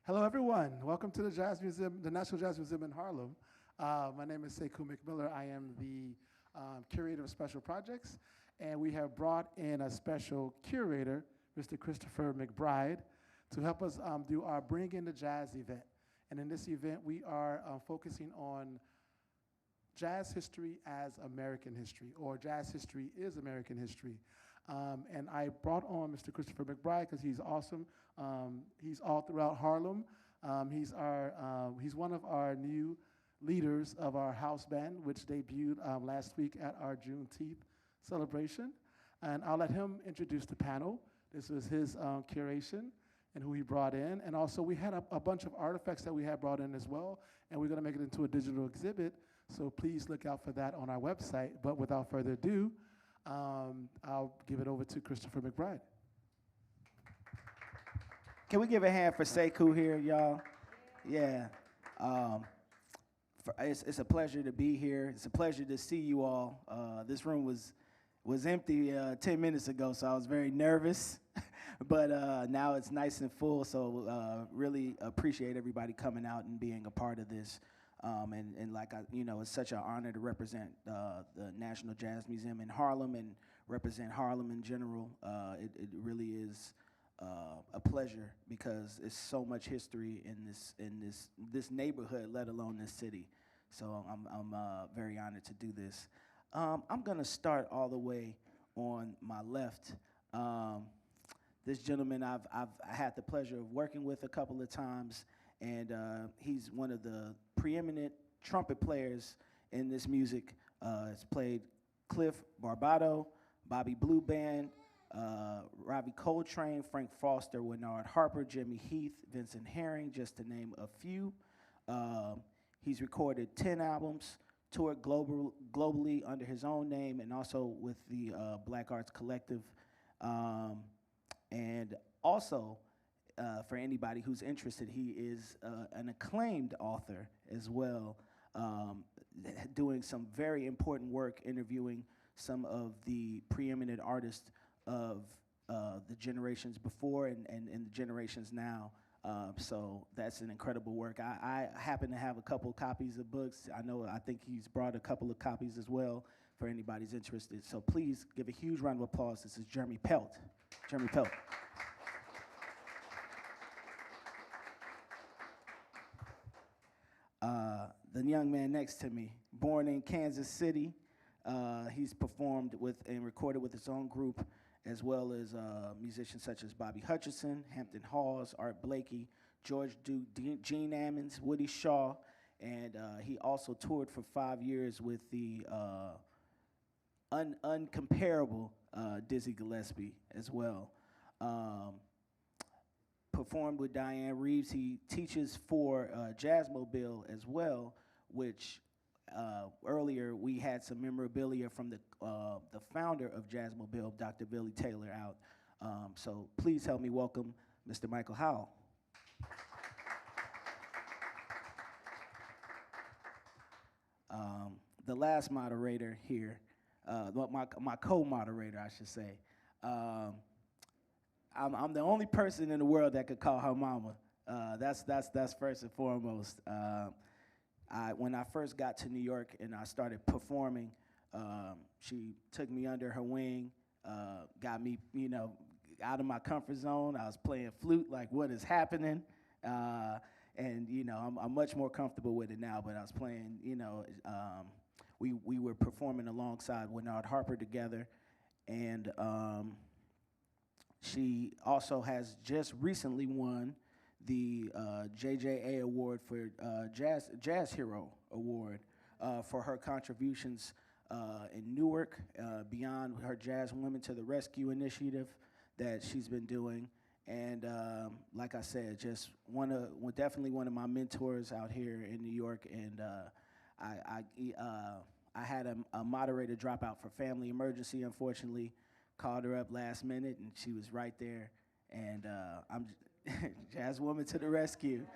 Hello, everyone. Welcome to the Jazz Museum, the National Jazz Museum in Harlem. My name is Sekou McMiller. I am the curator of special projects, and we have brought in a special curator, Mr. Christopher McBride, to help us do our Bring in the Jazz event. And in this event, we are focusing on jazz history as American history, or jazz history is American history. And I brought on Mr. Christopher McBride because he's awesome. He's all throughout Harlem. He's one of our new leaders of our house band, which debuted last week at our Juneteenth celebration. And I'll let him introduce the panel. This was his curation and who he brought in. And also we had a bunch of artifacts that we had brought in as well, and we're gonna make it into a digital exhibit. So please look out for that on our website. But without further ado, I'll give it over to Christopher McBride. Can we give a hand for Sekou here, y'all? Yeah. It's a pleasure to be here. It's a pleasure to see you all. This room was empty 10 minutes ago, so I was very nervous. But now it's nice and full, so really appreciate everybody coming out and being a part of this. And like it's such an honor to represent the National Jazz Museum in Harlem and represent Harlem in general. It really is a pleasure because it's so much history in this neighborhood, let alone this city. So I'm very honored to do this. I'm gonna start all the way on my left. This gentleman I've had the pleasure of working with a couple of times. And he's one of the preeminent trumpet players in this music. He's played Cliff Barbado, Bobby Blue Band, Robbie Coltrane, Frank Foster, Bernard Harper, Jimmy Heath, Vincent Herring, just to name a few. He's recorded 10 albums, toured globally under his own name, and also with the Black Arts Collective. And also, for anybody who's interested, he is an acclaimed author as well, doing some very important work interviewing some of the preeminent artists of the generations before and the generations now. So that's an incredible work. I happen to have a couple copies of books. I think he's brought a couple of copies as well for anybody's interested. So please give a huge round of applause. This is Jeremy Pelt. Jeremy Pelt. The young man next to me, born in Kansas City, he's performed with and recorded with his own group, as well as musicians such as Bobby Hutcherson, Hampton Hawes, Art Blakey, George Duke, Gene Ammons, Woody Shaw, and he also toured for 5 years with the uncomparable Dizzy Gillespie as well. Performed with Diane Reeves. He teaches for Jazzmobile as well, which earlier we had some memorabilia from the founder of Jazzmobile, Dr. Billy Taylor, out. So please help me welcome Mr. Michael Howell. The last moderator here, my co-moderator, I should say. I'm the only person in the world that could call her mama. That's first and foremost. When I first got to New York and I started performing, she took me under her wing, got me, out of my comfort zone. I was playing flute, like what is happening? And I'm much more comfortable with it now. But I was playing, we were performing alongside Bernard Harper together, and she also has just recently won the JJA Award for Jazz Hero Award for her contributions in Newark, beyond her Jazz Women to the Rescue initiative that she's been doing. And like I said, just definitely one of my mentors out here in New York. And I had a moderator drop out for family emergency, unfortunately. Called her up last minute, and she was right there. And I'm Jazz Woman to the rescue.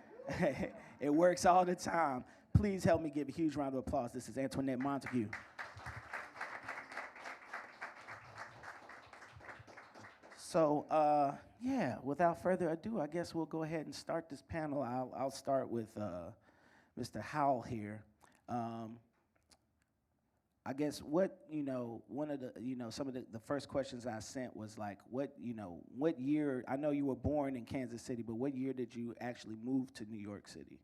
It works all the time. Please help me give a huge round of applause. This is Antoinette Montague. So, yeah, without further ado, I guess we'll go ahead and start this panel. I'll start with Mr. Howell here. I guess what, one of the, some of the first questions I sent was like, what year, I know you were born in Kansas City, but what year did you actually move to New York City?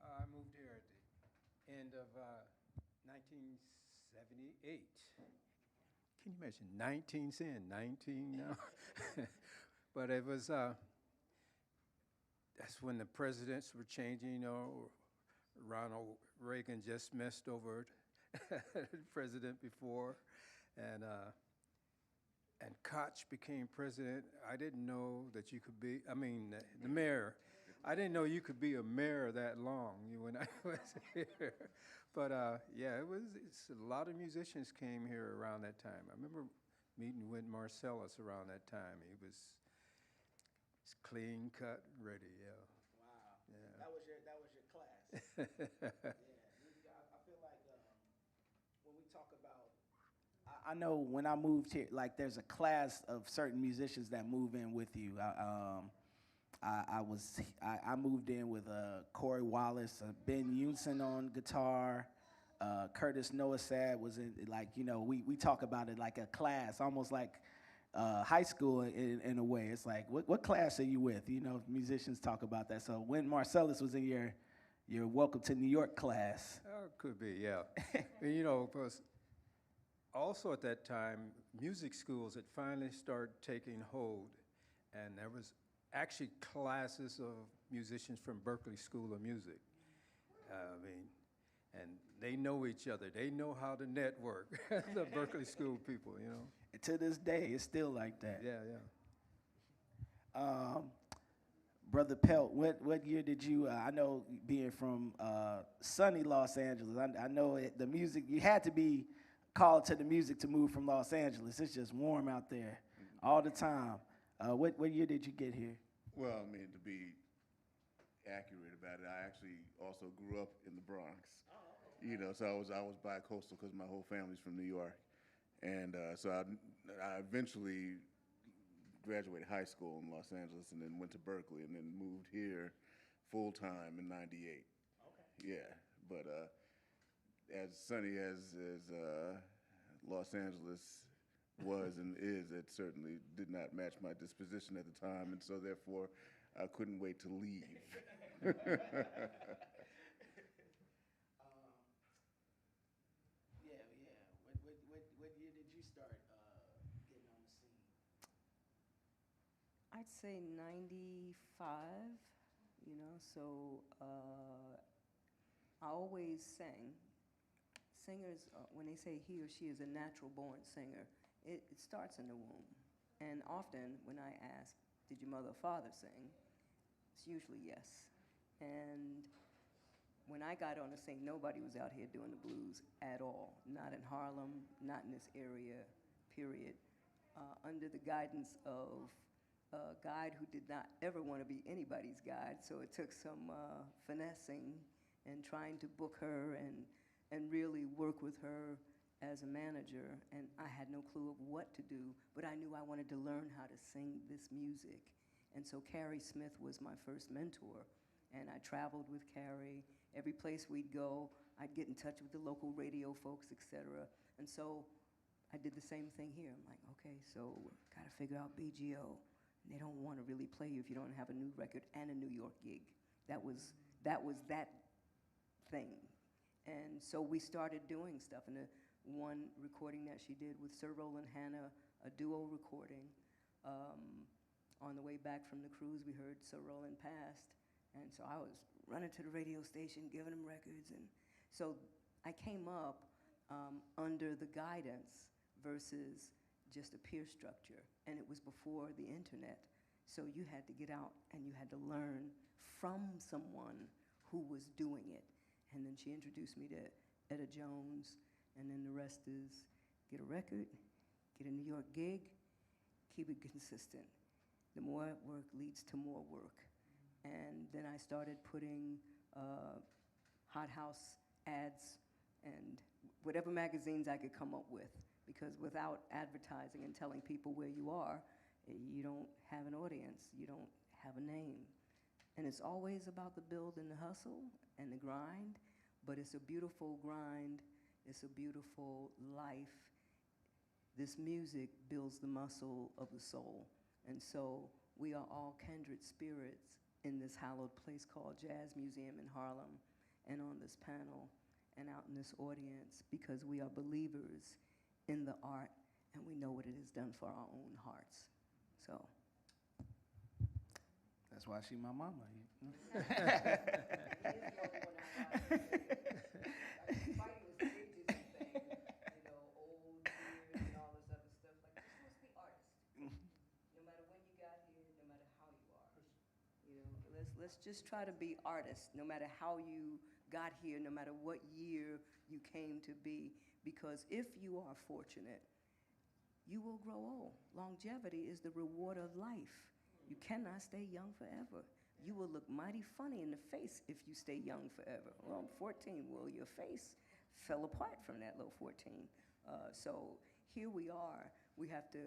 I moved here at the end of 1978. Can you imagine 19 saying 19 now? But it was, that's when the presidents were changing, Ronald Reagan just messed over the president before, and Koch became president. I didn't know that you could be, the mayor. I didn't know you could be a mayor that long when I was here. But yeah, it's a lot of musicians came here around that time. I remember meeting with Marcellus around that time. He's clean cut, ready, yeah. Wow. Yeah. That was your class. Yeah. I feel like when we talk about, I know when I moved here, like there's a class of certain musicians that move in with you. I moved in with Corey Wallace, Ben Unson on guitar, Curtis Noasad was in, like, we talk about it like a class, almost like high school in a way. It's like, what class are you with? Musicians talk about that. So when Marcellus was in your Welcome to New York class. Could be, yeah. And, because also at that time, music schools had finally started taking hold, and there was actually classes of musicians from Berklee School of Music. And they know each other. They know how to network, the Berklee School people, And to this day, it's still like that. Yeah, yeah. Brother Pelt, what year did you, I know being from sunny Los Angeles, I know the music, you had to be called to the music to move from Los Angeles. It's just warm out there all the time. What year did you get here? Well, to be accurate about it, I actually also grew up in the Bronx. So I was bi-coastal because my whole family's from New York. And so I eventually graduated high school in Los Angeles and then went to Berklee and then moved here full-time in '98. Okay. Yeah, but as sunny as Los Angeles was and is, it certainly did not match my disposition at the time, and so therefore I couldn't wait to leave. What year did you start getting on the scene? I'd say 95, so I always sang. Singers, when they say he or she is a natural-born singer, it starts in the womb. And often when I ask, did your mother or father sing? It's usually yes. And when I got on the scene, nobody was out here doing the blues at all. Not in Harlem, not in this area, period. Under the guidance of a guide who did not ever want to be anybody's guide, so it took some finessing and trying to book her and really work with her as a manager. And I had no clue of what to do, but I knew I wanted to learn how to sing this music. And so Carrie Smith was my first mentor. And I traveled with Carrie. Every place we'd go, I'd get in touch with the local radio folks, et cetera. And so I did the same thing here. I'm like, okay, so gotta figure out BGO. And they don't want to really play you if you don't have a new record and a New York gig. That was that thing. And so we started doing stuff. And the one recording that she did with Sir Roland Hanna, a duo recording, on the way back from the cruise, we heard Sir Roland passed. And so I was running to the radio station, giving them records. And so I came up under the guidance versus just a peer structure. And it was before the internet. So you had to get out and you had to learn from someone who was doing it. And then she introduced me to Etta Jones. And then the rest is get a record, get a New York gig, keep it consistent. The more work leads to more work. And then I started putting hot house ads and whatever magazines I could come up with, because without advertising and telling people where you are, You don't have an audience. You don't have a name. And it's always about the build and the hustle and the grind, but it's a beautiful grind. It's a beautiful life. This music builds the muscle of the soul. And so we are all kindred spirits in this hallowed place called Jazz Museum in Harlem, and on this panel and out in this audience, because we are believers in the art and we know what it has done for our own hearts. So. That's why she my mama. Let's just try to be artists, no matter how you got here, no matter what year you came to be, because if you are fortunate, you will grow old. Longevity is the reward of life. You cannot stay young forever. You will look mighty funny in the face if you stay young forever. Well, I'm 14. Well, your face fell apart from that little 14. So here we are. We have to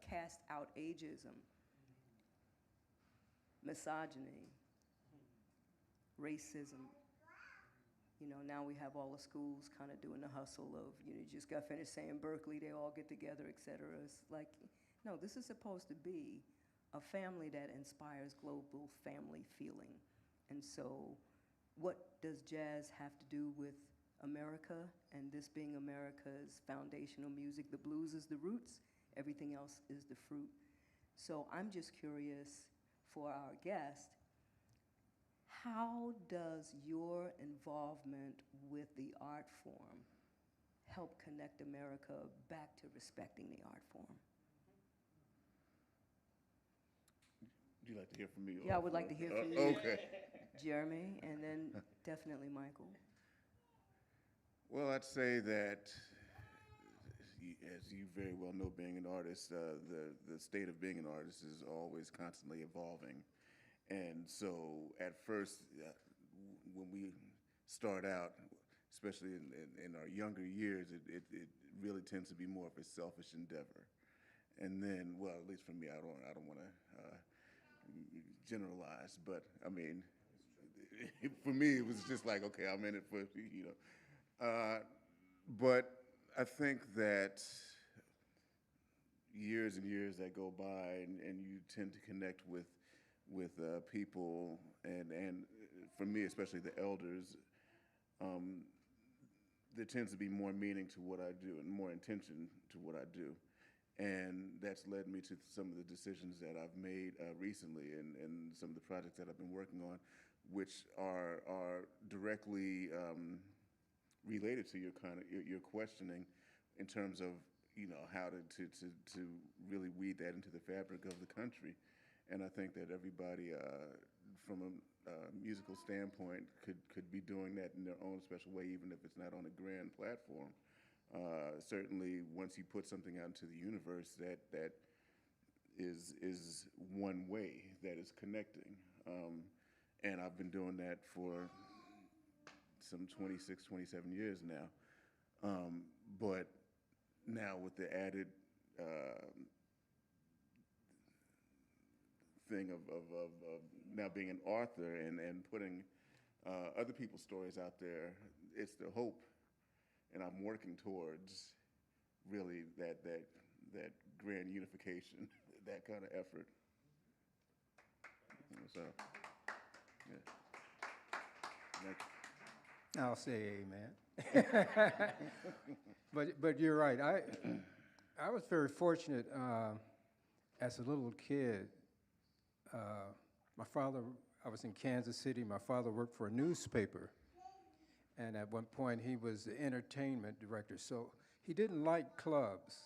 cast out ageism, misogyny, racism. You know, now we have all the schools kind of doing the hustle of, you just got finished saying Berkeley, they all get together, et cetera. It's like, no, this is supposed to be a family that inspires global family feeling. And so what does jazz have to do with America, and this being America's foundational music? The blues is the roots, everything else is the fruit. So I'm just curious for our guest, how does your involvement with the art form help connect America back to respecting the art form? Would you like to hear from me? Yeah, I would like to hear from you. Okay. Jeremy, and then definitely Michael. Well, I'd say that, as you very well know, being an artist, the state of being an artist is always constantly evolving. And so at first, when we start out, especially in our younger years, it really tends to be more of a selfish endeavor. And then, well, at least for me, I don't want to generalize, but I mean, for me, it was just like, okay, I'm in it for, but I think that years and years that go by, and you tend to connect with people, and for me, especially the elders, there tends to be more meaning to what I do and more intention to what I do. And that's led me to some of the decisions that I've made recently, and some of the projects that I've been working on, which are directly related to your questioning in terms of how to really weave that into the fabric of the country. And I think that everybody, from a musical standpoint, could be doing that in their own special way, even if it's not on a grand platform. Certainly, once you put something out into the universe, that is one way that is connecting. And I've been doing that for some 26, 27 years now. But now with the added thing of now being an author and putting other people's stories out there, it's the hope, and I'm working towards really that grand unification, that kind of effort. So, yeah. I'll say amen. But you're right. I was very fortunate as a little kid. My father, I was in Kansas City. My father worked for a newspaper, and at one point he was the entertainment director. So he didn't like clubs.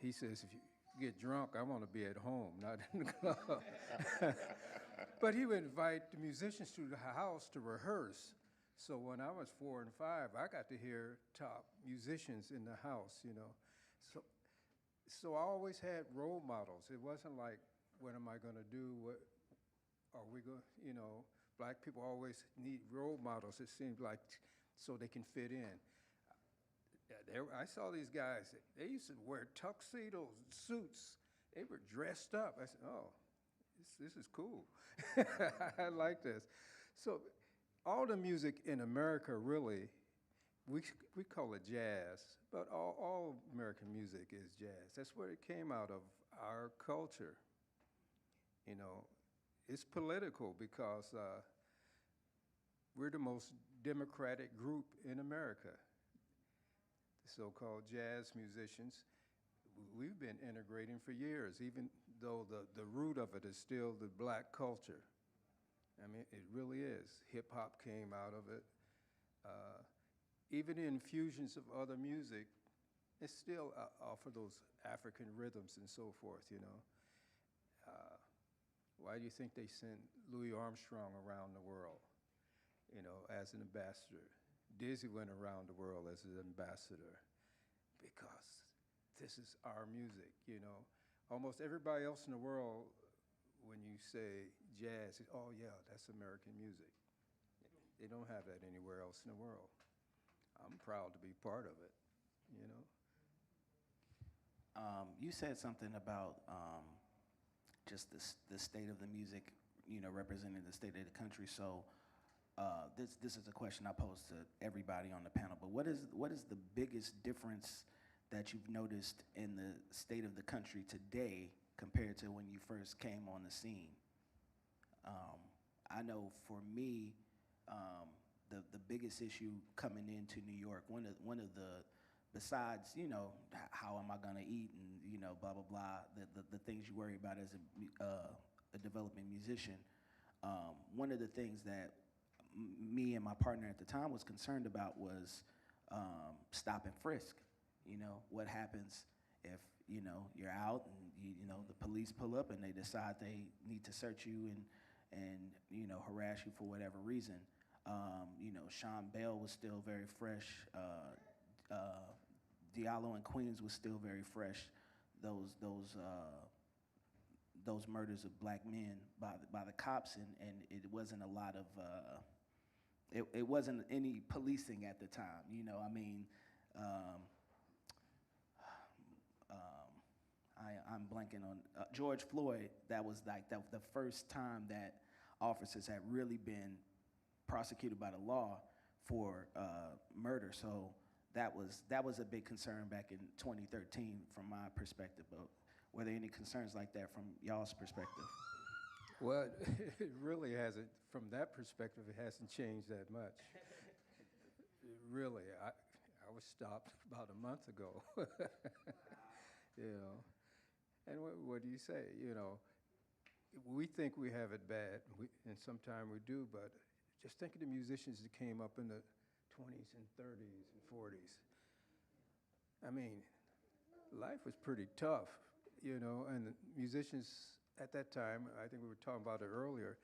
He says, if you get drunk, I want to be at home, not in the club. But he would invite the musicians to the house to rehearse. So when I was 4 and 5, I got to hear top musicians in the house, So I always had role models. It wasn't like, what am I going to do? What are we going, black people always need role models, it seems like, so they can fit in. I saw these guys, they used to wear tuxedos, suits, they were dressed up. I said, oh, this is cool. I like this. So all the music in America really, we call it jazz, but all American music is jazz. That's where it came out of, our culture. You know, it's political because we're the most democratic group in America. The so-called jazz musicians, we've been integrating for years, even though the root of it is still the black culture. I mean, it really is. Hip-hop came out of it. Even the infusions of other music, it's still off of those African rhythms and so forth, you know. Why do you think they sent Louis Armstrong around the world, you know, as an ambassador? Dizzy went around the world as an ambassador because this is our music, you know. Almost everybody else in the world, when you say jazz, oh yeah, that's American music. They don't have that anywhere else in the world. I'm proud to be part of it, you know. You said something about just the state of the music, you know, representing the state of the country. So this is a question I pose to everybody on the panel. But what is the biggest difference that you've noticed in the state of the country today compared to when you first came on the scene? I know for me, the biggest issue coming into New York, one of the, besides, you know, how am I gonna eat and, you know, blah, blah, blah, the things you worry about as a developing musician, one of the things that me and my partner at the time was concerned about was stop and frisk. You know, what happens if, you know, you're out and, you know, the police pull up and they decide they need to search you and you know, harass you for whatever reason. You know, Sean Bell was still very fresh. Diallo in Queens was still very fresh. Those murders of black men by the cops, and it wasn't a lot of it wasn't any policing at the time. You know, I mean, I'm blanking on George Floyd. That was like the first time that officers had really been prosecuted by the law for murder. So that was a big concern back in 2013 from my perspective. But were there any concerns like that from y'all's perspective? Well, it really hasn't, from that perspective, it hasn't changed that much. Really, I was stopped about a month ago. You know, and what do you say? You know, we think we have it bad, and sometimes we do, but just think of the musicians that came up in the 20s and 30s and 40s. I mean, life was pretty tough, you know, and the musicians at that time, I think we were talking about it earlier,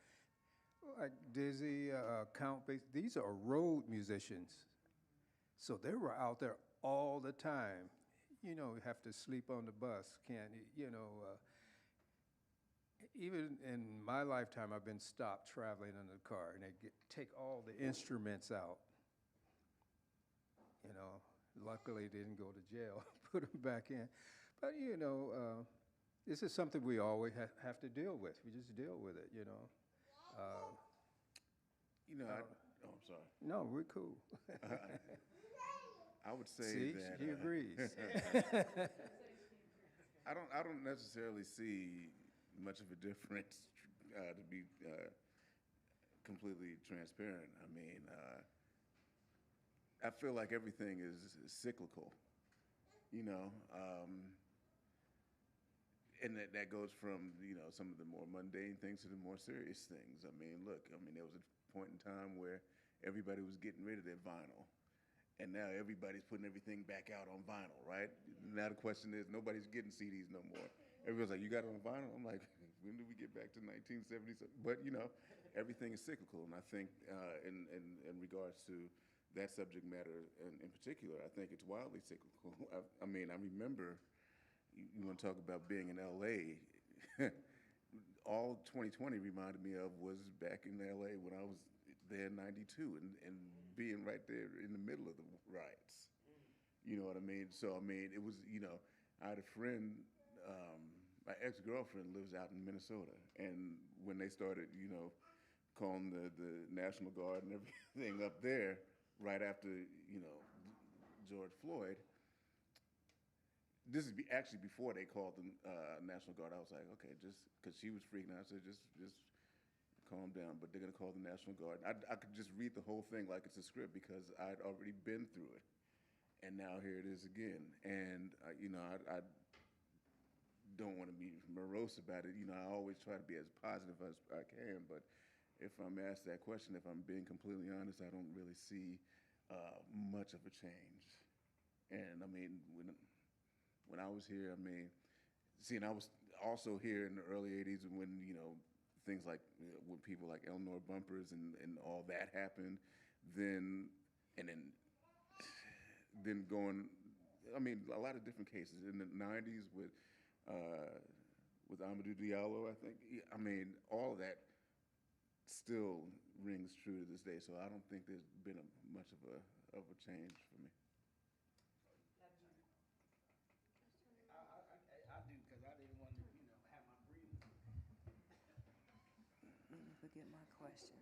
like Dizzy, Count Basie, these are road musicians. So they were out there all the time. You know, you have to sleep on the bus, can't, you know, even in my lifetime, I've been stopped traveling in the car, and they take all the instruments out. You know, luckily they didn't go to jail, put them back in. But, you know, this is something we always have to deal with. We just deal with it, you know. You know, I'm sorry. No, we're cool. I would say See, that he agrees. I don't necessarily see much of a difference, to be completely transparent. I mean, I feel like everything is cyclical, you know, and that goes from, you know, some of the more mundane things to the more serious things. I mean, look, there was a point in time where everybody was getting rid of their vinyl. And now everybody's putting everything back out on vinyl, right? Now the question is, nobody's getting CDs no more. Everyone's like, you got it on vinyl? I'm like, when did we get back to 1970s? But, you know, everything is cyclical. And I think in regards to that subject matter in particular, I think it's wildly cyclical. I mean, I remember, you want to talk about being in L.A., all 2020 reminded me of was back in L.A. when I was there in 92 and being right there in the middle of the riots. You know what I mean? So, I mean, it was, you know, I had a friend, my ex-girlfriend lives out in Minnesota, and when they started, calling the National Guard and everything up there right after, George Floyd, this is actually before they called the National Guard. I was like, okay, just because she was freaking out, I said, just calm down. But they're gonna call the National Guard. I could just read the whole thing like it's a script because I'd already been through it, and now here it is again. And I don't want to be morose about it. I always try to be as positive as I can, but if I'm asked that question, if I'm being completely honest, I don't really see much of a change. And I mean, when I was here, and I was also here in the early '80s when things like when people like Eleanor Bumpers and all that happened, then going, a lot of different cases in the '90s with Amadou Diallo, I think. All of that still rings true to this day. So I don't think there's been much of a change for me. I do, because I didn't want to, have my breathing. Let me forget my question.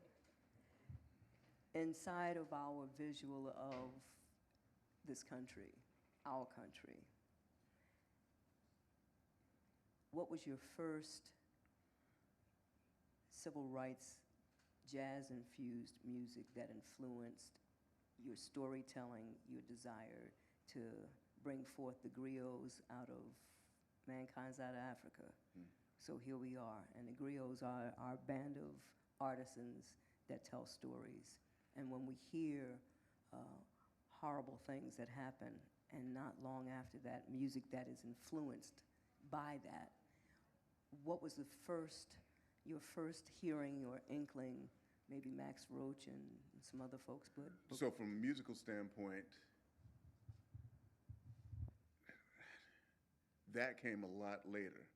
Inside of our visual of this country, our country, what was your first civil rights jazz-infused music that influenced your storytelling, your desire to bring forth the griots out of mankind's out of Africa? So here we are, and the griots are our band of artisans that tell stories. And when we hear horrible things that happen, and not long after that, music that is influenced by that, what was your first hearing or inkling, maybe Max Roach and some other folks, but So from a musical standpoint, that came a lot later.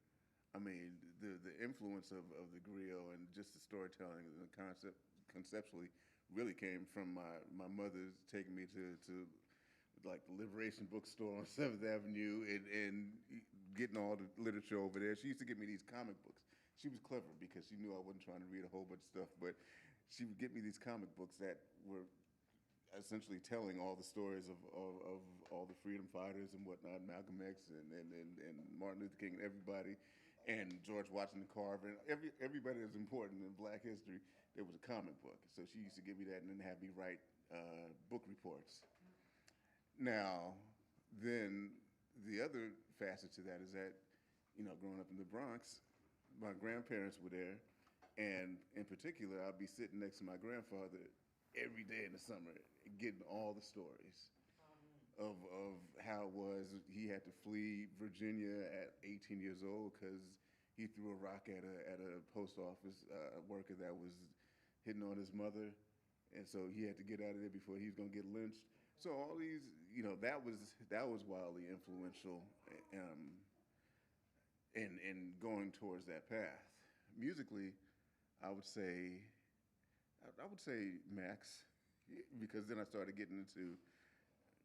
The influence of the griot and just the storytelling and the conceptually really came from my mother taking me to like the Liberation bookstore on 7th Avenue and getting all the literature over there. She used to give me these comic books. She was clever because she knew I wasn't trying to read a whole bunch of stuff, but she would get me these comic books that were essentially telling all the stories of all the freedom fighters and whatnot, Malcolm X and Martin Luther King and everybody, and George Washington Carver, and everybody that's important in Black history. There was a comic book. So she used to give me that and then have me write book reports. Now, then the other facet to that is that, growing up in the Bronx, my grandparents were there, and in particular, I'd be sitting next to my grandfather every day in the summer, getting all the stories of how it was. He had to flee Virginia at 18 years old because he threw a rock at a post office worker that was hitting on his mother, and so he had to get out of there before he was going to get lynched. So all these, that was wildly influential in going towards that path. Musically, I would say Max, because then I started getting into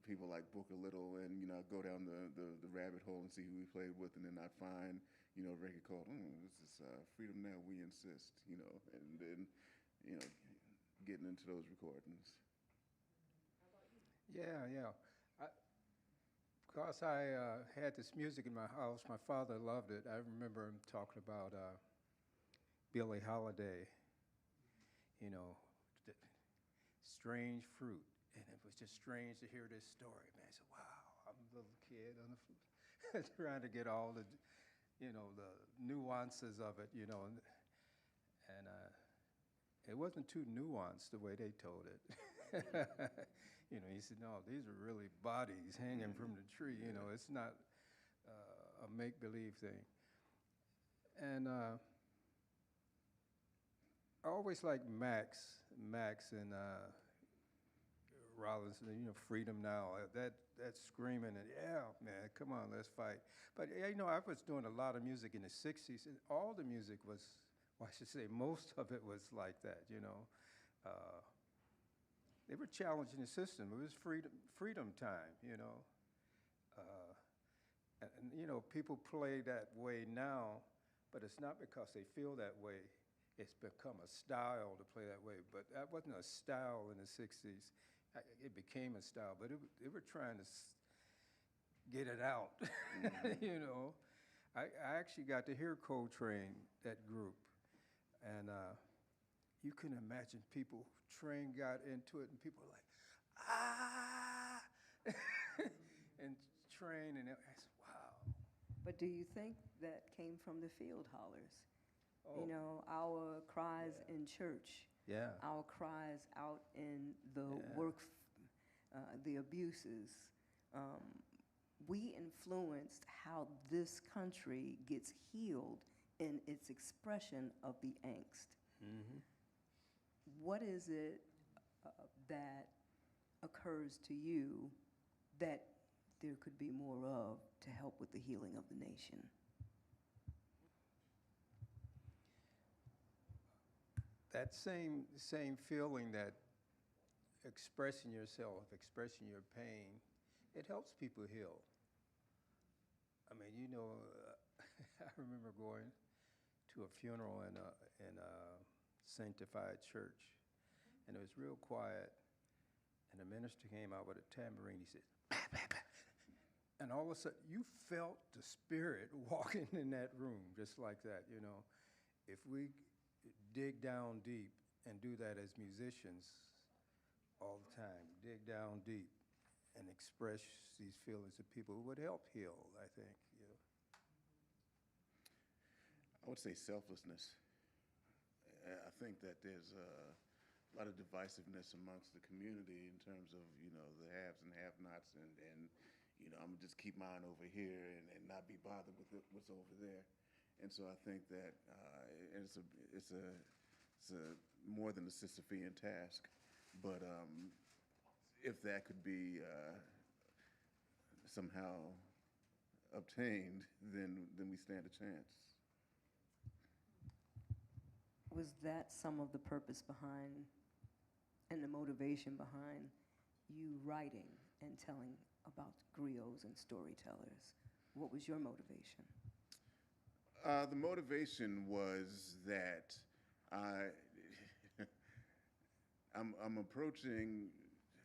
people like Booker Little, and I'd go down the rabbit hole and see who he played with, and then I'd find a record called this is Freedom Now We Insist, and then getting into those recordings. Yeah. Because I had this music in my house, my father loved it. I remember him talking about Billie Holiday, the strange fruit. And it was just strange to hear this story, man. I said, wow, I'm a little kid on the trying to get all the, the nuances of it, and it wasn't too nuanced the way they told it. He said, no, these are really bodies hanging from the tree. It's not a make-believe thing. And I always liked Max and Robinson, Freedom Now. That screaming and yeah, man, come on, let's fight. But I was doing a lot of music in the '60s, and all the music was, well, I should say, most of it was like that. They were challenging the system. It was freedom time. And you know, people play that way now, but it's not because they feel that way. It's become a style to play that way. But that wasn't a style in the 60s. It became a style, but they were trying to get it out, you know. I actually got to hear Coltrane, that group, and you can imagine people, Train got into it, and people were like, ah, and Train, and I said, wow. But do you think that came from the field hollers? Oh, You know, our cries in church, yeah, our cries out in the Yeah. the abuses. We influenced how this country gets healed in its expression of the angst. Mm-hmm. What is it that occurs to you that there could be more of to help with the healing of the nation? That same feeling that expressing yourself, expressing your pain, it helps people heal. I mean, you know, I remember going to a funeral in a sanctified church, and it was real quiet, and the minister came out with a tambourine. He said, bah, bah, bah. And all of a sudden, you felt the spirit walking in that room, just like that, you know. If we dig down deep and do that as musicians all the time, dig down deep and express these feelings to people, it would help heal, I think. You know. I would say selflessness. I think that there's a lot of divisiveness amongst the community in terms of, you know, the haves and have-nots, and you know, I'm gonna just keep mine over here and not be bothered with what's over there. And so I think that it's a more than a Sisyphean task, but if that could be somehow obtained, then we stand a chance. Was that some of the purpose behind and the motivation behind you writing and telling about griots and storytellers? What was your motivation? The motivation was that I'm approaching,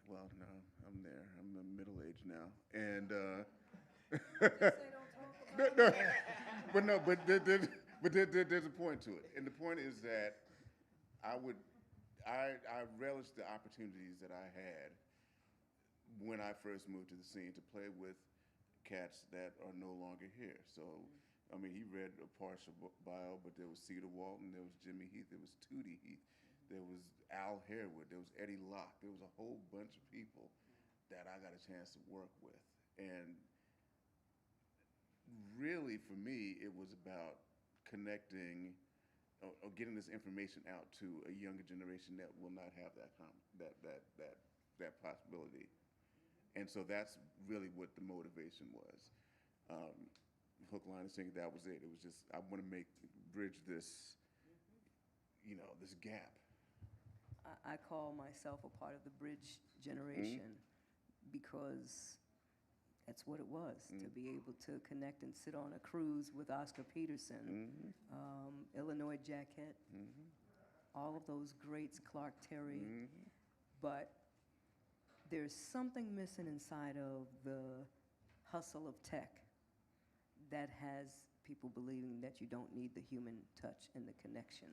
well, no, I'm there. I'm middle-aged now, and but there's a point to it, and the point is that I relished the opportunities that I had when I first moved to the scene to play with cats that are no longer here. So, I mean, he read a partial bio, but there was Cedar Walton, there was Jimmy Heath, there was Tootie Heath, there was Al Harewood, there was Eddie Locke. There was a whole bunch of people that I got a chance to work with. And really, for me, it was about connecting or getting this information out to a younger generation that will not have that possibility. And so that's really what the motivation was. Hook, line, and sinker, that was it. It was just, I want to bridge this, you know, this gap. I call myself a part of the bridge generation because that's what it was, to be able to connect and sit on a cruise with Oscar Peterson, Illinois Jacquet, all of those greats, Clark Terry. But there's something missing inside of the hustle of tech that has people believing that you don't need the human touch and the connection.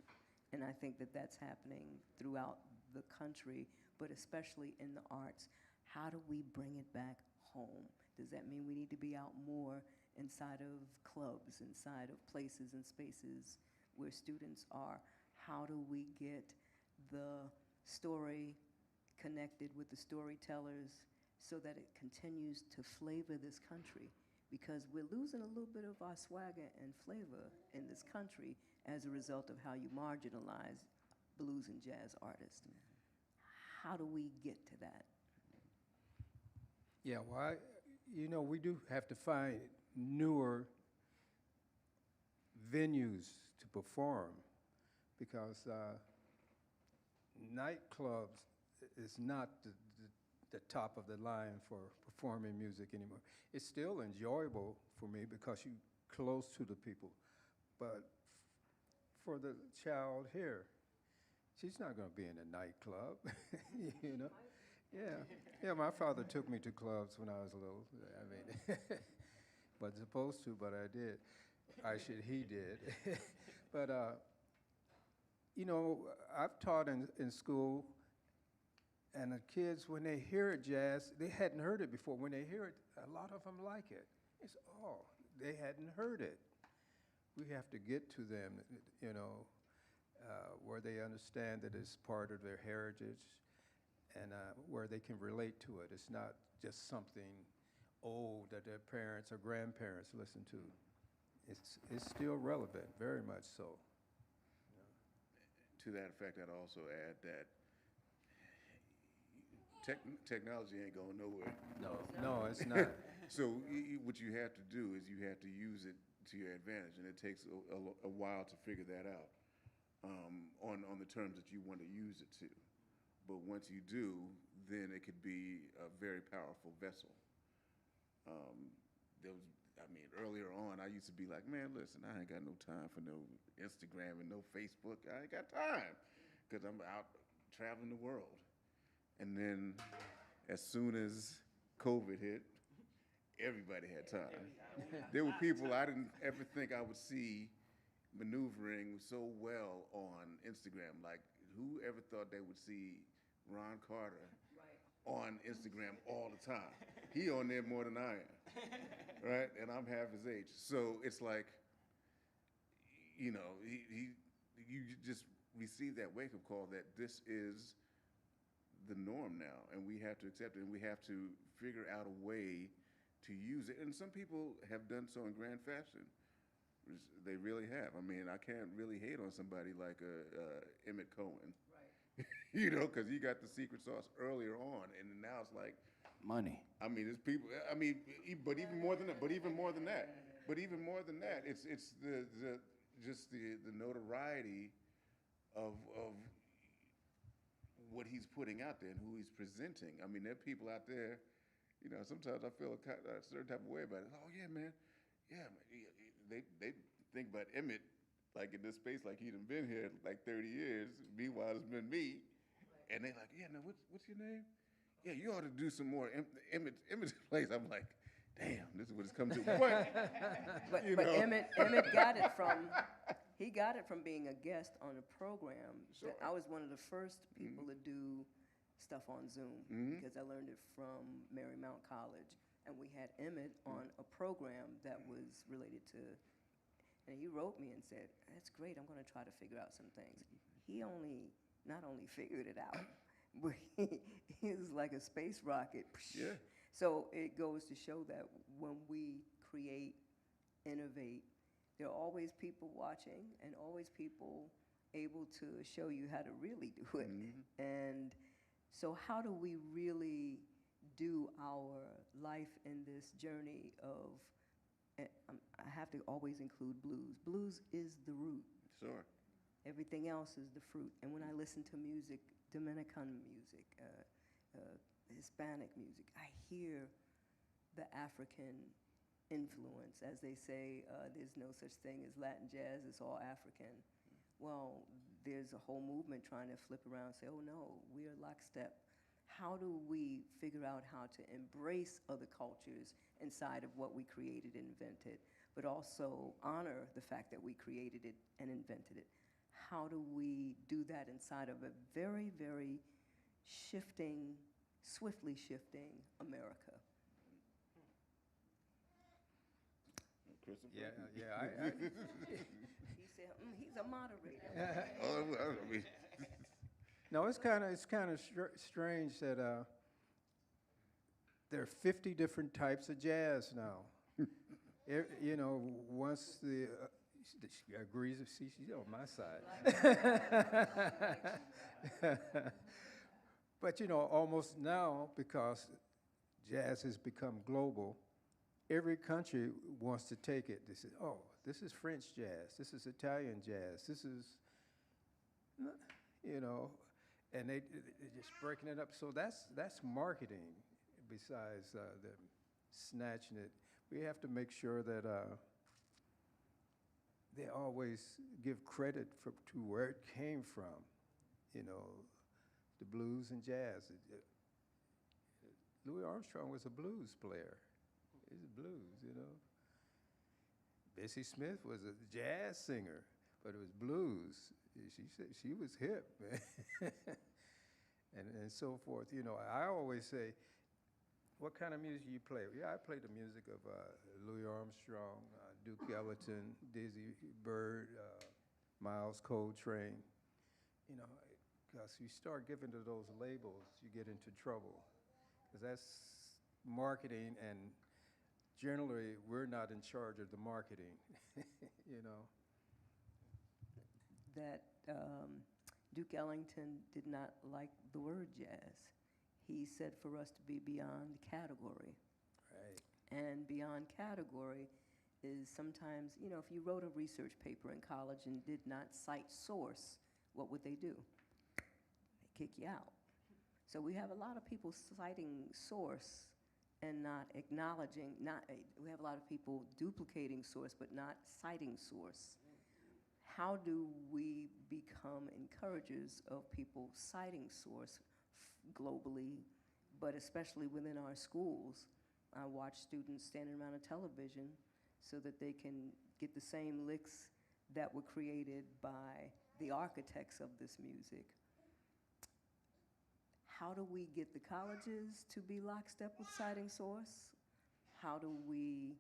And I think that that's happening throughout the country, but especially in the arts. How do we bring it back home? Does that mean we need to be out more inside of clubs, inside of places and spaces where students are? How do we get the story connected with the storytellers so that it continues to flavor this country? Because we're losing a little bit of our swagger and flavor in this country as a result of how you marginalize blues and jazz artists. How do we get to that? Yeah, well, you know, we do have to find newer venues to perform because nightclubs is not the top of the line for performing music anymore. It's still enjoyable for me because you're close to the people. But for the child here, she's not going to be in a nightclub, you know? Yeah, my father took me to clubs when I was little. I mean, wasn't supposed to, but I did. He did. But, you know, I've taught in school, and the kids, when they hear jazz, they hadn't heard it before. When they hear it, a lot of them like it. It's, oh, they hadn't heard it. We have to get to them, you know, where they understand that it's part of their heritage and where they can relate to it. It's not just something old that their parents or grandparents listen to. It's still relevant, very much so. To that effect, I'd also add that technology ain't going nowhere. No, it's not. So what you have to do is you have to use it to your advantage, and it takes a while to figure that out on the terms that you want to use it to. But once you do, then it could be a very powerful vessel. Earlier on, I used to be like, man, listen, I ain't got no time for no Instagram and no Facebook. I ain't got time because I'm out traveling the world. And then as soon as COVID hit, everybody had time. There were people I didn't ever think I would see maneuvering so well on Instagram. Like, who ever thought they would see Ron Carter on Instagram all the time? He on there more than I am, right? And I'm half his age. So it's like, you know, you just receive that wake-up call that this is the norm now, and we have to accept it, and we have to figure out a way to use it. And some people have done so in grand fashion. They really have. I mean, I can't really hate on somebody like Emmett Cohen, right? You know, because he got the secret sauce earlier on, and now it's like money. I mean, it's people. I mean, but even more than that. But even more than that. It's the notoriety of what he's putting out there and who he's presenting. I mean, there are people out there. You know, sometimes I feel a certain type of way about it. Oh yeah, man. Yeah, they think about Emmett like in this space, like he'd been here like 30 years. Meanwhile, it's been me, and they're like, yeah, now what's your name? Yeah, you ought to do some more Emmett's place. I'm like, damn, this is what it's come to. But Emmett got it from being a guest on a program. Sure. I was one of the first people to do stuff on Zoom because I learned it from Marymount College. And we had Emmett on a program that was related to, and he wrote me and said, that's great, I'm going to try to figure out some things. He not only figured it out, but he was like a space rocket. Yeah. So it goes to show that when we create, innovate, there are always people watching and always people able to show you how to really do it. And so how do we really do our life in this journey of, I have to always include blues. Blues is the root. Sure. Everything else is the fruit. And when I listen to music, Dominican music, Hispanic music, I hear the African influence. As they say, there's no such thing as Latin jazz, it's all African. Well, there's a whole movement trying to flip around and say, oh no, we are lockstep. How do we figure out how to embrace other cultures inside of what we created and invented, but also honor the fact that we created it and invented it? How do we do that inside of a very, very shifting, swiftly shifting America? Christopher? Yeah. He said, he's a moderator. I mean, No, it's kind of strange that there are 50 different types of jazz now. You know, once she agrees, she's on my side. But you know, almost now, because jazz has become global, every country wants to take it. They say, oh, this is French jazz, this is Italian jazz, this is, you know. and they're just breaking it up. So that's marketing. Besides them snatching it, we have to make sure that they always give credit to where it came from. You know, the blues and jazz. Louis Armstrong was a blues player. He's a blues, you know. Bessie Smith was a jazz singer, but it was blues. She said she was hip, man. and so forth. You know, I always say, what kind of music you play? Yeah, I play the music of Louis Armstrong, Duke Ellington, Dizzy Bird, Miles Coltrane. You know, because you start giving to those labels, you get into trouble. Because that's marketing, and generally, we're not in charge of the marketing, you know. That Duke Ellington did not like the word jazz. He said for us to be beyond category. Right. And beyond category is sometimes, you know, if you wrote a research paper in college and did not cite source, what would they do? They kick you out. So we have a lot of people citing source and not acknowledging, we have a lot of people duplicating source but not citing source. How do we become encouragers of people citing source globally, but especially within our schools? I watch students standing around a television so that they can get the same licks that were created by the architects of this music. How do we get the colleges to be lockstep with citing source? How do we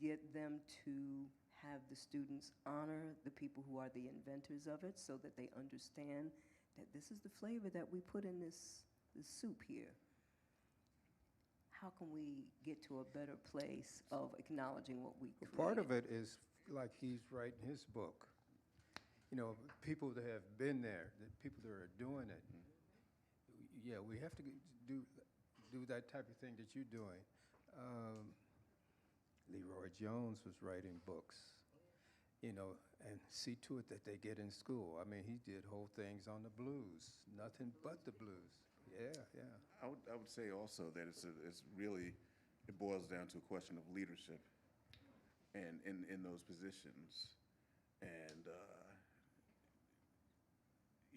get them to have the students honor the people who are the inventors of it so that they understand that this is the flavor that we put in this soup here? How can we get to a better place of acknowledging what we created? Part of it is like he's writing his book. You know, people that have been there, the people that are doing it. Yeah, we have to do that type of thing that you're doing. Leroy Jones was writing books, you know, and see to it that they get in school. I mean, he did whole things on the blues, nothing but the blues. Yeah, yeah. I would say also that it's really, it boils down to a question of leadership and in those positions. And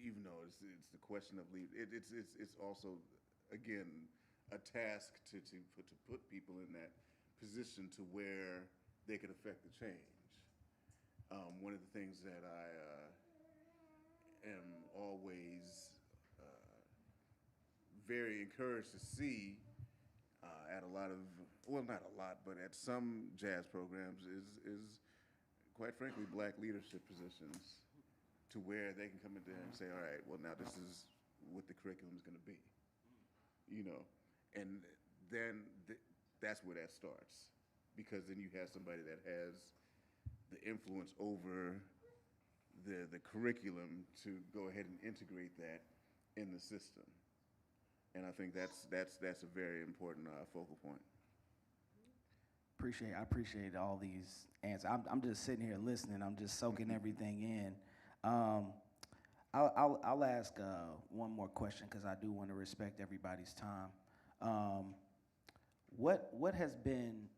even though it's the question of it's also, again, a task to put people in that position to where they could affect the change. One of the things that I am always very encouraged to see at a lot of, well, not a lot, but at some jazz programs is quite frankly, black leadership positions, to where they can come in there and say, all right, well, now this is what the curriculum is going to be, you know, and then that's where that starts, because then you have somebody that has the influence over the curriculum to go ahead and integrate that in the system, and I think that's a very important focal point. I appreciate all these answers. I'm just sitting here listening. I'm just soaking everything in. I'll ask one more question because I do want to respect everybody's time. What has been,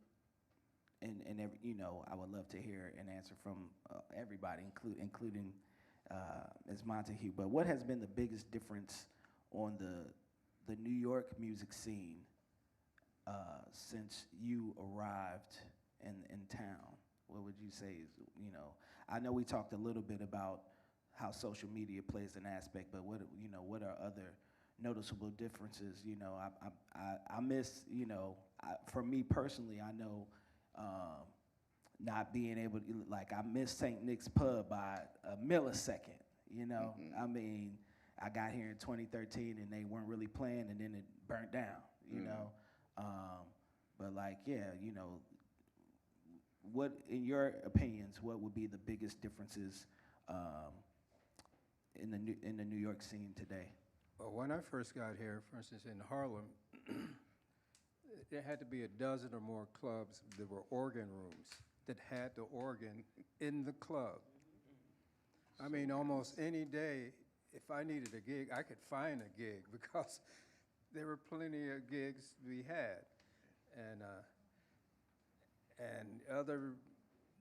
and every, you know, I would love to hear an answer from everybody, including Ms. Montague. But what has been the biggest difference on the New York music scene since you arrived in town? What would you say is, you know, I know we talked a little bit about how social media plays an aspect, but what are other noticeable differences? You know, I miss, you know, for me personally, I know not being able to, like, I miss St. Nick's Pub by a millisecond, you know? I mean, I got here in 2013 and they weren't really playing, and then it burnt down, you know? But like, yeah, you know, what, in your opinions, what would be the biggest differences in the New York scene today? Well, when I first got here, for instance, in Harlem, there had to be a dozen or more clubs that were organ rooms that had the organ in the club. I mean, almost any day if I needed a gig, I could find a gig because there were plenty of gigs to be had. And other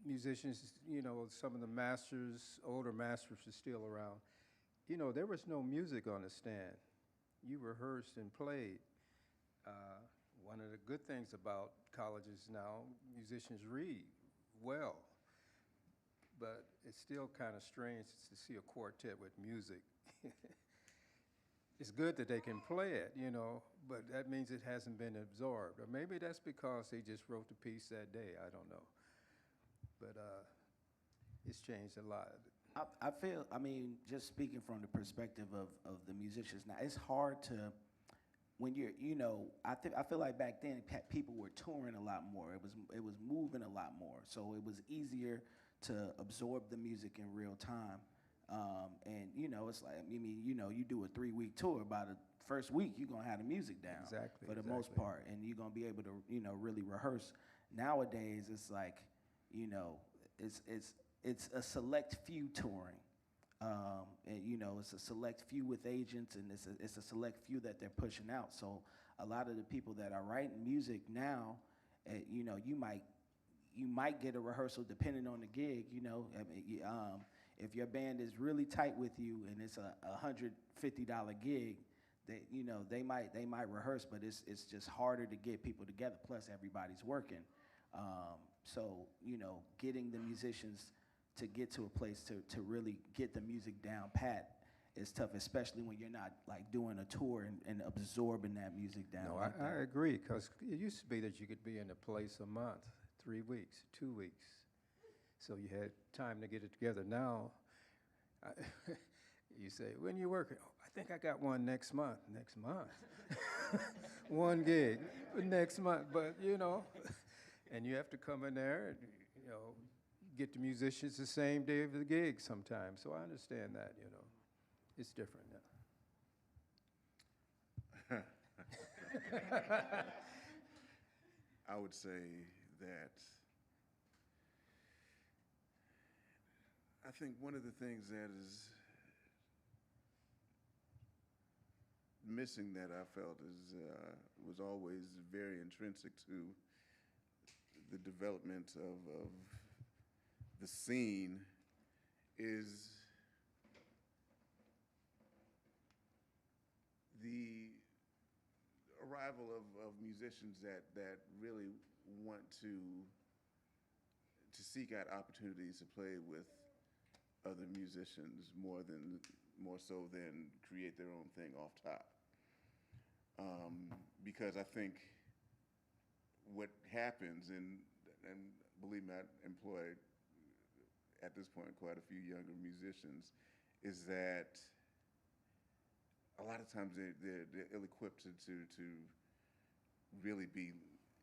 musicians, you know, some of the masters, older masters are still around. You know, there was no music on the stand. You rehearsed and played. One of the good things about colleges now, musicians read well, but it's still kind of strange to see a quartet with music. It's good that they can play it, you know, but that means it hasn't been absorbed. Or maybe that's because they just wrote the piece that day, I don't know. But it's changed a lot. I feel, I mean, just speaking from the perspective of the musicians now, it's hard to, when you're, you know, I feel like back then people were touring a lot more. It was moving a lot more, so it was easier to absorb the music in real time. And you know, it's like, I mean, you know, you do a 3-week tour. By the first week, you're gonna have the music down for the most part, and you're gonna be able to, you know, really rehearse. Nowadays, it's like, you know, it's a select few touring. And you know, it's a select few with agents, and it's a select few that they're pushing out. So a lot of the people that are writing music now, you know, you might get a rehearsal depending on the gig. You know, I mean, if your band is really tight with you and it's a $150 gig, you know, they might rehearse, but it's just harder to get people together. Plus, everybody's working. So you know, getting the musicians to get to a place to really get the music down pat is tough, especially when you're not like doing a tour and absorbing that music down. No, like I agree, because it used to be that you could be in a place a month, 3 weeks, 2 weeks. So you had time to get it together. Now, you say, when you working? Oh, I think I got one next month. Next month. One gig next month, but you know, and you have to come in there and, you know, get the musicians the same day of the gig sometimes. So I understand that, you know. It's different now. I would say that I think one of the things that is missing that I felt was always very intrinsic to the development of the scene is the arrival of musicians that really want to seek out opportunities to play with other musicians more so than create their own thing off top. Because I think what happens, and believe me, I employ at this point quite a few younger musicians, is that a lot of times they're ill-equipped to really be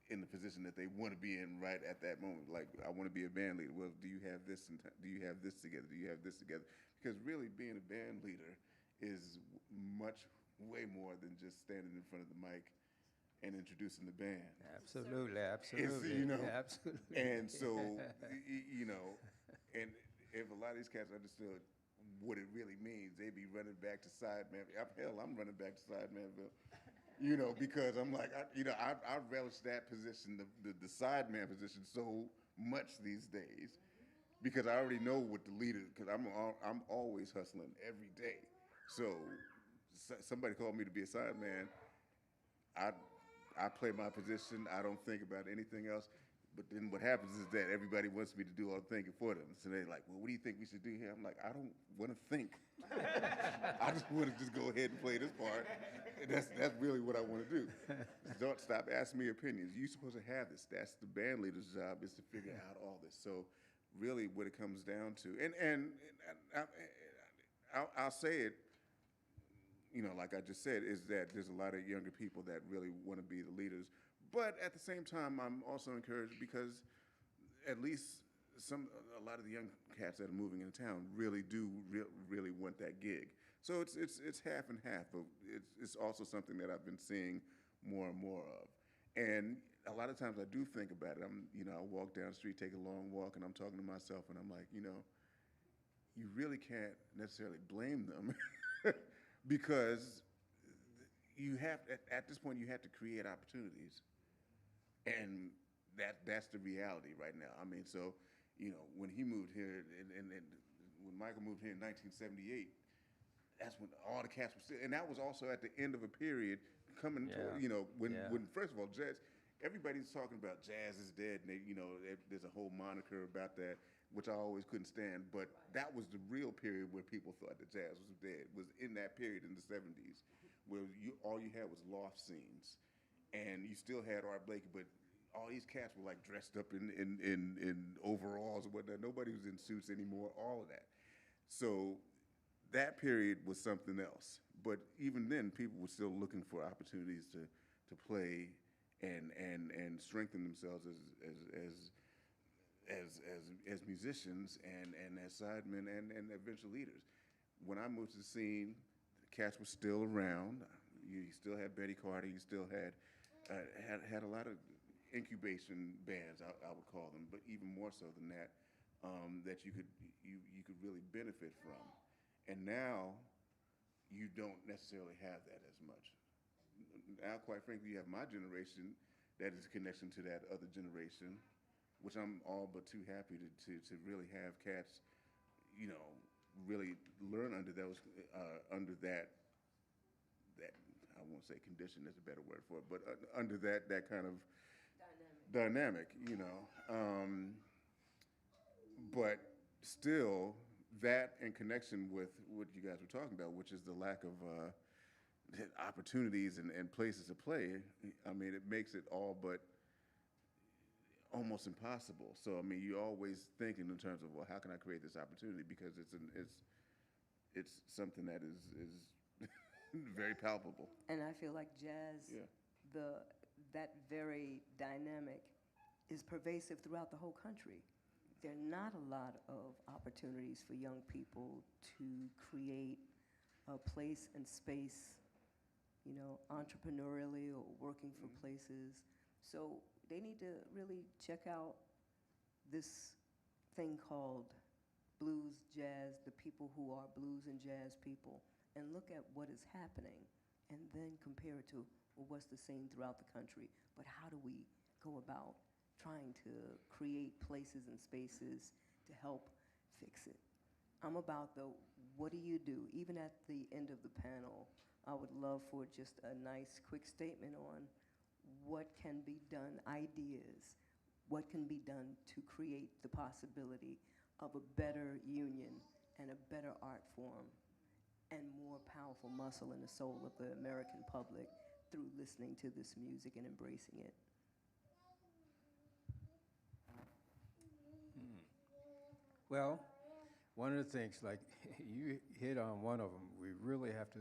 in the position that they want to be in right at that moment. Like, I want to be a band leader. Well, do you have this? Do you have this together? Do you have this together? Because really, being a band leader is way more than just standing in front of the mic and introducing the band. Absolutely, absolutely. You know, absolutely. And so, you know, and if a lot of these cats understood what it really means, they'd be running back to side man. Hell, I'm running back to side manville. You know, because I'm like, I relish that position, the side man position, so much these days, because I already know what the leader. Because I'm always hustling every day. So somebody called me to be a side man. I play my position. I don't think about anything else. But then what happens is that everybody wants me to do all the thinking for them. So they're like, well, what do you think we should do here? I'm like, I don't want to think. I just want to just go ahead and play this part. And that's really what I want to do. Don't stop asking me opinions. You're supposed to have this. That's the band leader's job, is to figure out all this. So really what it comes down to, and I'll say it, you know, like I just said, is that there's a lot of younger people that really want to be the leaders. But at the same time, I'm also encouraged because at least a lot of the young cats that are moving into town really do really want that gig. So it's half and half. But it's also something that I've been seeing more and more of. And a lot of times I do think about it. I walk down the street, take a long walk, and I'm talking to myself, and I'm like, you know, you really can't necessarily blame them because you have, at this point, you have to create opportunities. And that's the reality right now. I mean, so, when he moved here, and when Michael moved here in 1978, that's when all the cats were still, and that was also at the end of a period coming to, when first of all, jazz, everybody's talking about jazz is dead, and there's a whole moniker about that, which I always couldn't stand, but that was the real period where people thought that jazz was dead, was in that period in the 70s, where all you had was loft scenes, and you still had Art Blakey, but all these cats were like dressed up in overalls or whatnot. Nobody was in suits anymore, all of that. So that period was something else. But even then, people were still looking for opportunities to play and strengthen themselves as musicians and as sidemen and eventual leaders. When I moved to the scene, the cats were still around. You still had Betty Carter. You still had a lot of incubation bands, I would call them, but even more so than that, that you could really benefit from. And now, you don't necessarily have that as much. Now, quite frankly, you have my generation that is a connection to that other generation, which I'm all but too happy to really have cats, really learn under those, under that, I won't say condition is a better word for it, but under that kind of dynamic, but still, that in connection with what you guys were talking about, which is the lack of opportunities and places to play, I mean, it makes it all but almost impossible. So, I mean, you're always thinking in terms of, well, how can I create this opportunity? Because it's something that is very palpable. And I feel like jazz, that very dynamic is pervasive throughout the whole country. There are not a lot of opportunities for young people to create a place and space, entrepreneurially or working for places. So they need to really check out this thing called blues jazz, the people who are blues and jazz people, and look at what is happening and then compare it to, well, what's the scene throughout the country, but how do we go about trying to create places and spaces to help fix it? I'm about the, what do you do? Even at the end of the panel, I would love for just a nice quick statement on what can be done, ideas, what can be done to create the possibility of a better union and a better art form and more powerful muscle in the soul of the American public through listening to this music and embracing it. Well, one of the things, like you hit on one of them, we really have to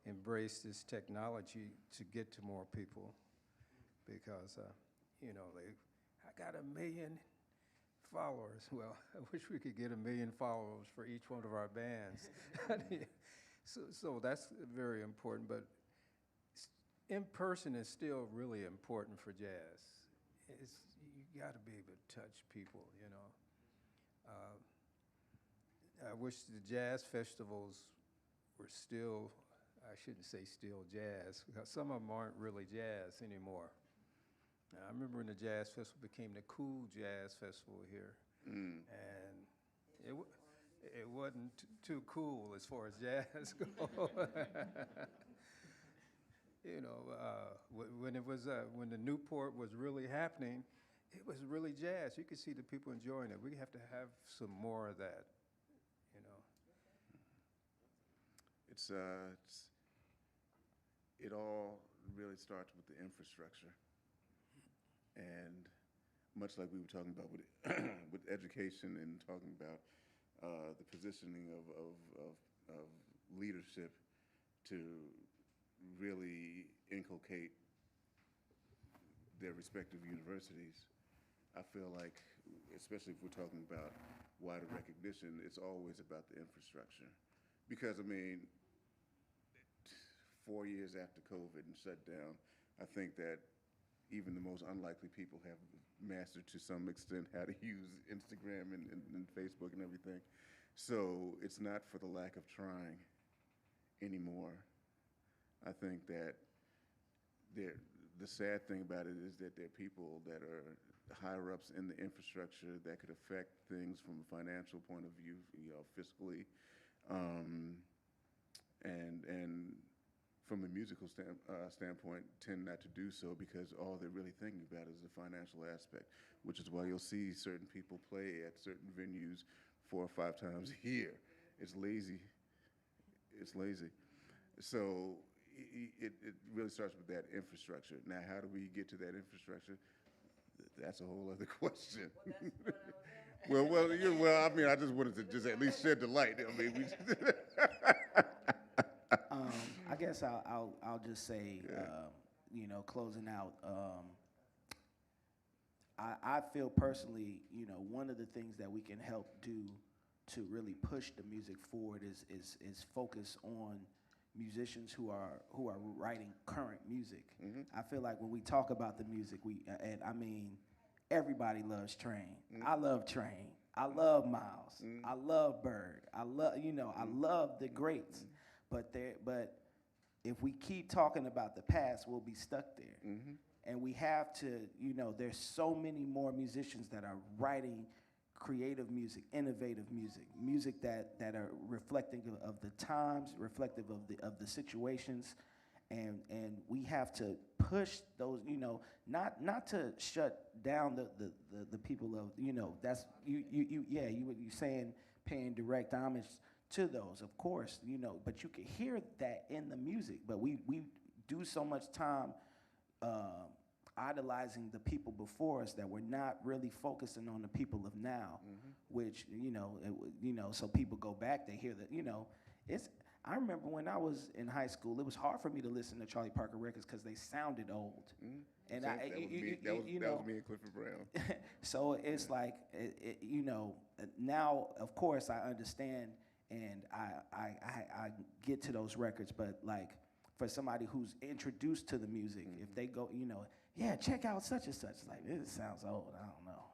embrace this technology to get to more people because, I got 1 million followers. Well, I wish we could get 1 million followers for each one of our bands. So that's very important, but in person is still really important for jazz. You got to be able to touch people, I wish the jazz festivals were still, I shouldn't say still jazz, because some of them aren't really jazz anymore. Now, I remember when the jazz festival became the cool jazz festival here, and it wasn't too cool as far as jazz goes. When the Newport was really happening, it was really jazz. You could see the people enjoying it. We have to have some more of that, It all really starts with the infrastructure. And much like we were talking about with with education and talking about the positioning of leadership to really inculcate their respective universities, I feel like, especially if we're talking about wider recognition, it's always about the infrastructure. Because, 4 years after COVID and shut down, I think that even the most unlikely people have mastered to some extent how to use Instagram and Facebook and everything. So it's not for the lack of trying. anymore. I think that the sad thing about it is that there are people that are higher ups in the infrastructure that could affect things from a financial point of view, fiscally, and from a musical standpoint, tend not to do so because all they're really thinking about is the financial aspect, which is why you'll see certain people play at certain venues 4 or 5 times a year. It's lazy. It's lazy. So it really starts with that infrastructure. Now, how do we get to that infrastructure? That's a whole other question. Well, I mean, I just wanted to just at least shed the light. I mean, I guess I'll just say, closing out. I feel personally, one of the things that we can help do to really push the music forward is focus on musicians who are writing current music. Mm-hmm. I feel like when we talk about the music, everybody loves Train. Mm-hmm. I love Train. I love Miles. Mm-hmm. I love Bird. I love the greats. Mm-hmm. But if we keep talking about the past, we'll be stuck there. Mm-hmm. And we have to, there's so many more musicians that are writing creative music, innovative music that are reflecting of the times, reflective of the situations, and we have to push those, not to shut down the people of, that's you saying paying direct homage to those, of course, but you can hear that in the music, but we do so much time idolizing the people before us that we're not really focusing on the people of now, mm-hmm. which, so people go back, they hear that, I remember when I was in high school, it was hard for me to listen to Charlie Parker records because they sounded old. Mm-hmm. And that was me and Clifford Brown. So it's like, now, of course, I understand and I get to those records, but like, for somebody who's introduced to the music, mm-hmm. if they go, yeah, check out such and such. Like, it sounds old. I don't know.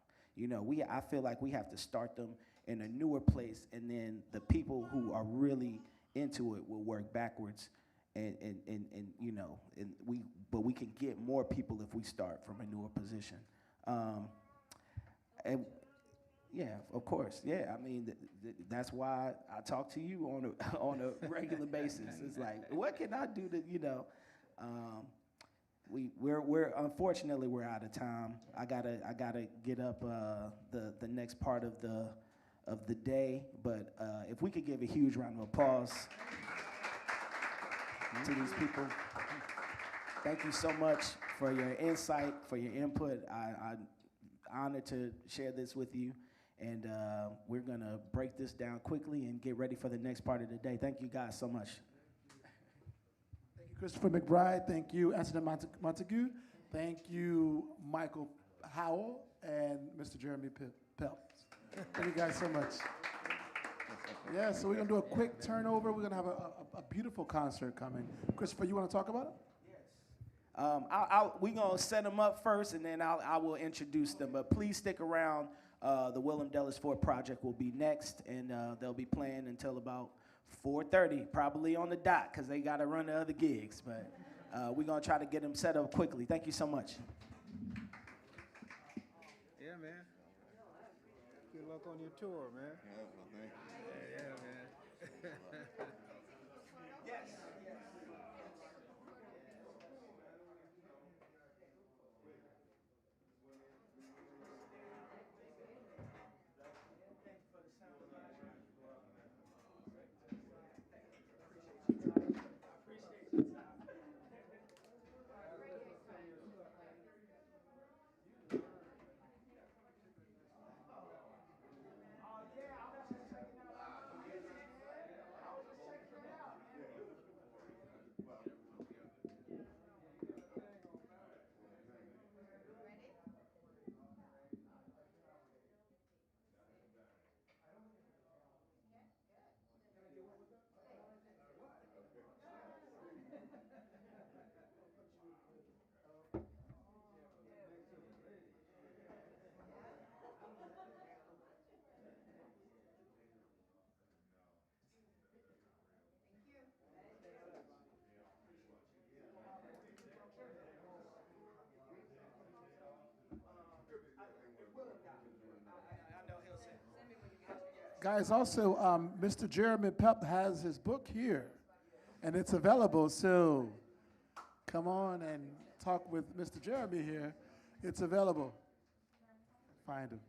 I feel like we have to start them in a newer place, and then the people who are really into it will work backwards, but we can get more people if we start from a newer position. And yeah, of course. Yeah, I mean, that's why I talk to you on a regular basis. It's like, what can I do to, we're unfortunately we're out of time. I gotta get up the next part of the day, but if we could give a huge round of applause to these people. Thank you so much for your insight, for your input. I'm honored to share this with you. And we're going to break this down quickly and get ready for the next part of the day. Thank you guys so much. Thank you, Christopher McBride. Thank you, Anthony Montague. Thank you, Michael Howell and Mr. Jeremy Pelt. Thank you guys so much. Yeah, so we're going to do a quick turnover. We're going to have a beautiful concert coming. Christopher, you want to talk about it? Yes. We're going to set them up first, and then I will introduce them. But please stick around. The Willerm Delisfort Project will be next, and they'll be playing until about 4:30, probably on the dot, because they got to run the other gigs. But we're going to try to get them set up quickly. Thank you so much. Yeah, man. Good luck on your tour, man. Yeah, man. Yes. Guys, also, Mr. Jeremy Pelt has his book here, and it's available. So come on and talk with Mr. Jeremy here. It's available. Find him.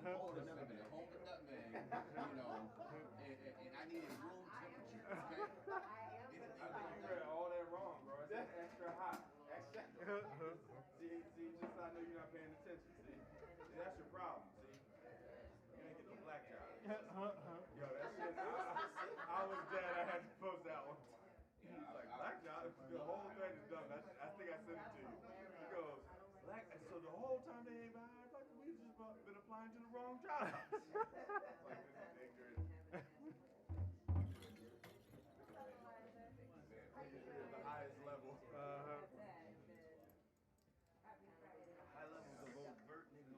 Hold the cinnamon, hold the nutmeg, you know, and I need it room temperature, okay? Anything below You read all that wrong, bro. It's extra hot. Extra. see, just I know you're not paying attention. See, that's your problem. See, you ain't get the black job. dumb. I think I sent it to you. He goes, like, so the whole time they ain't been hired black people, we've just been applying to the wrong jobs. Like, this is ignorant. At the highest level. High levels of overt ignorance.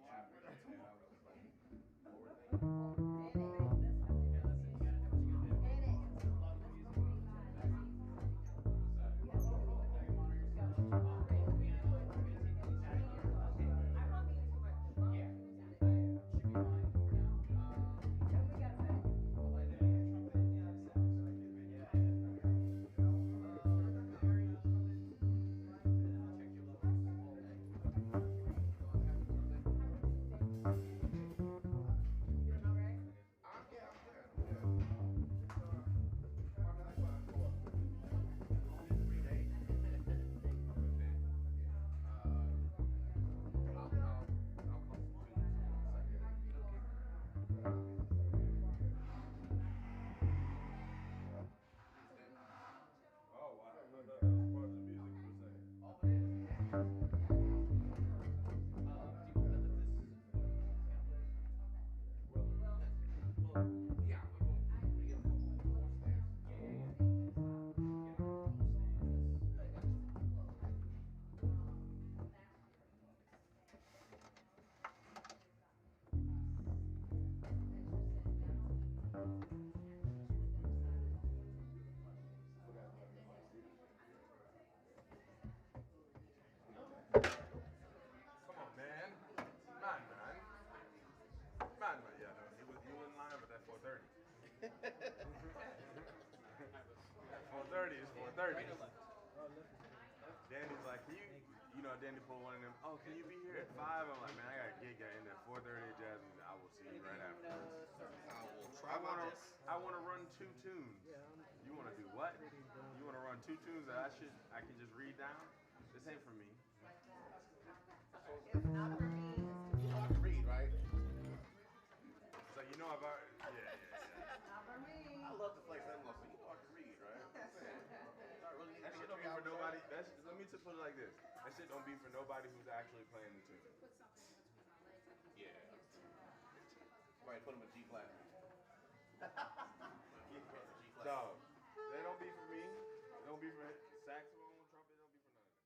Yeah, no, he was in line, but that's 4:30. 4:30 is 4:30. Danny's like, can Danny pulled one of them. Oh, can you be here at 5? I'm like, man, I got a gig in at 4:30 at Jasmine. I will see you right after. I want to run 2 tunes. You want to do what? You want to run 2 tunes that I can just read down? This ain't for me. It's not for me. You know I can read, right? So I've already, yeah. Not for me. I love to play that muscle. You know I can read, right? That shit don't be for nobody. Let me just put it like this. That shit don't be for nobody who's actually playing the tune. Yeah. Right, put him in G flat. Dog, they don't be for me. They don't be for saxophone, trumpet. Don't be for none of that.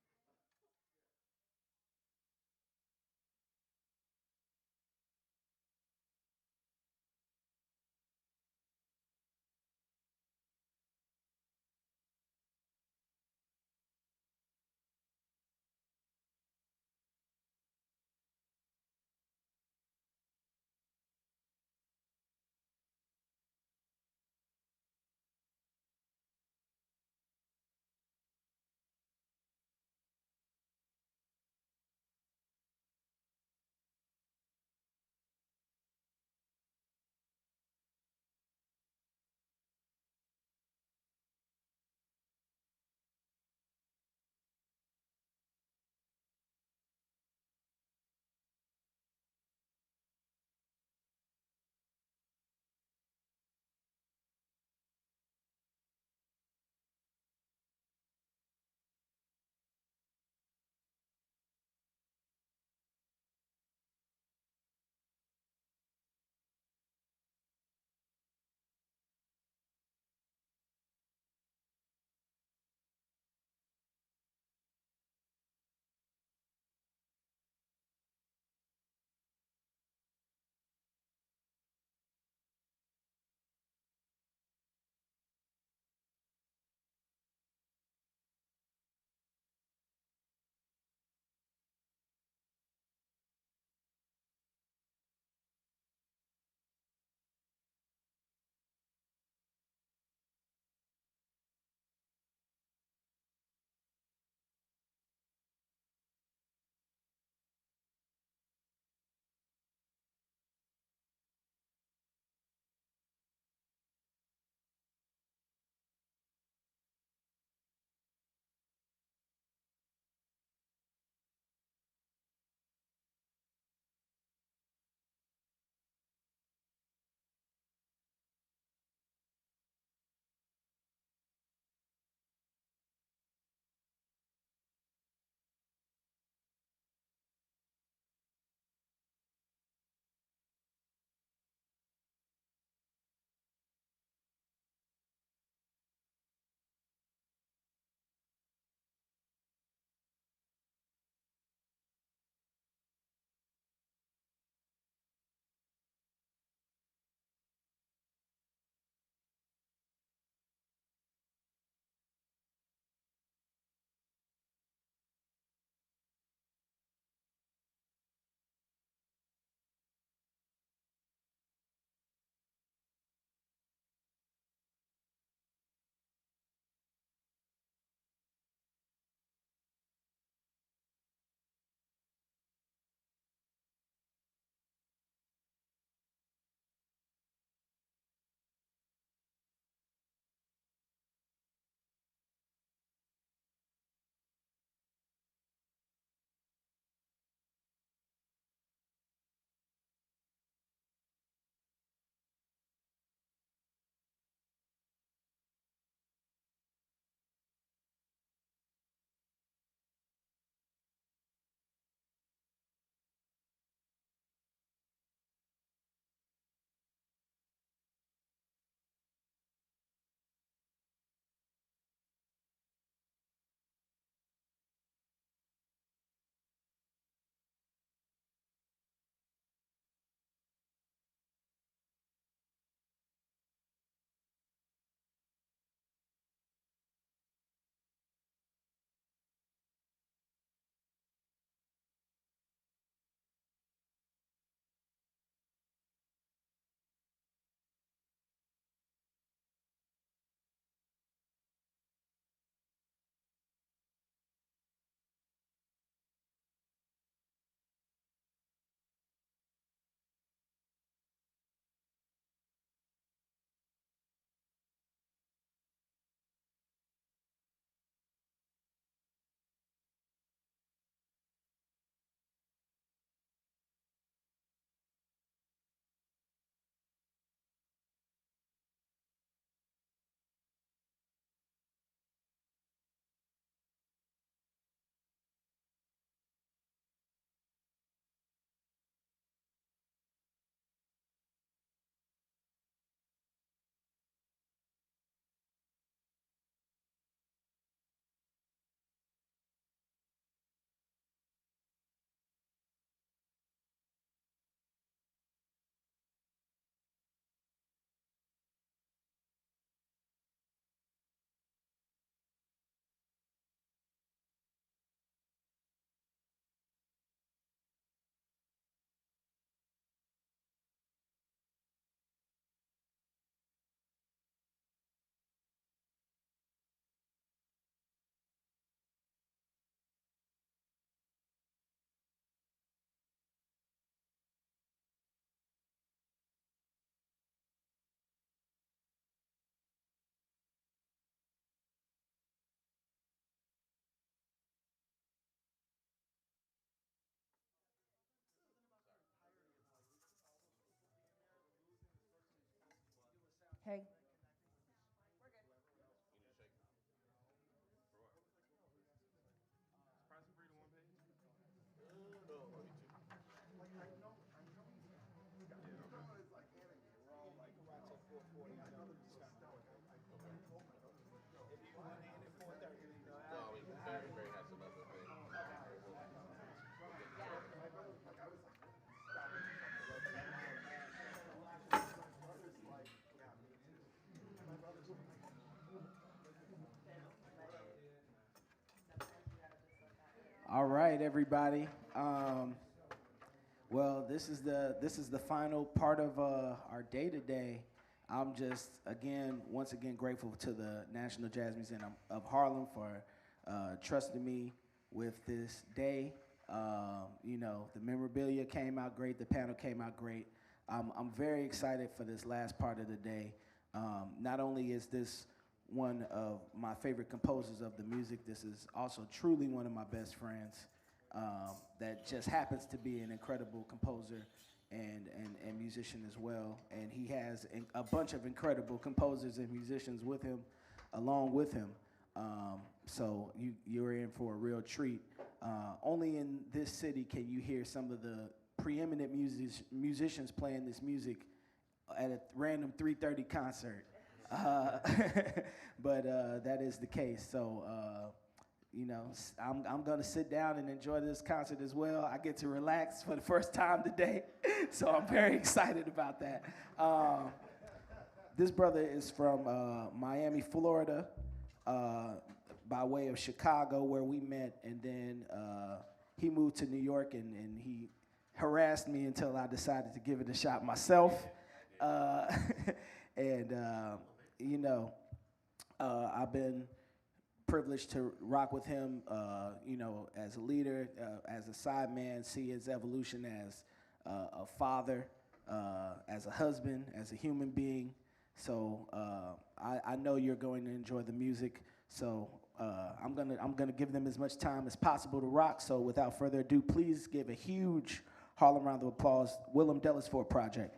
Okay. All right, everybody. Well, this is the final part of our day today. I'm just once again grateful to the National Jazz Museum of Harlem for trusting me with this day. The memorabilia came out great. The panel came out great. I'm very excited for this last part of the day. Not only is this one of my favorite composers of the music, this is also truly one of my best friends that just happens to be an incredible composer and musician as well. And he has a bunch of incredible composers and musicians with him, along with him. So you're in for a real treat. Only in this city can you hear some of the preeminent musicians playing this music at a random 3:30 concert. But that is the case. So, I'm going to sit down and enjoy this concert as well. I get to relax for the first time today, so I'm very excited about that. This brother is from Miami, Florida, by way of Chicago, where we met, and then he moved to New York, and he harassed me until I decided to give it a shot myself. I've been privileged to rock with him, as a leader, as a sideman, see his evolution as a father, as a husband, as a human being. So I know you're going to enjoy the music. So I'm gonna give them as much time as possible to rock. So without further ado, please give a huge Harlem round of applause, Willerm Delisfort Project.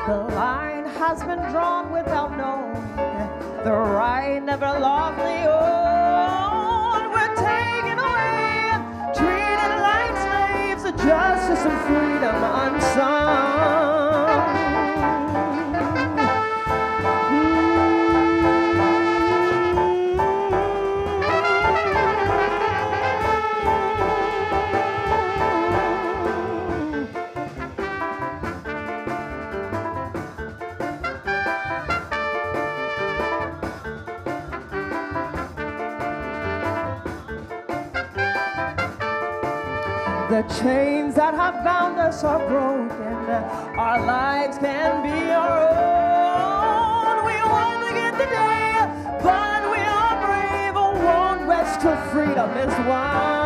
The line has been drawn without knowing. The right never lawfully owned. We're taken away, treated like slaves. The justice and freedom unsung. The chains that have bound us are broken. Our lives can be our own. We want to get the day, but we are brave. Won't rest till freedom is won.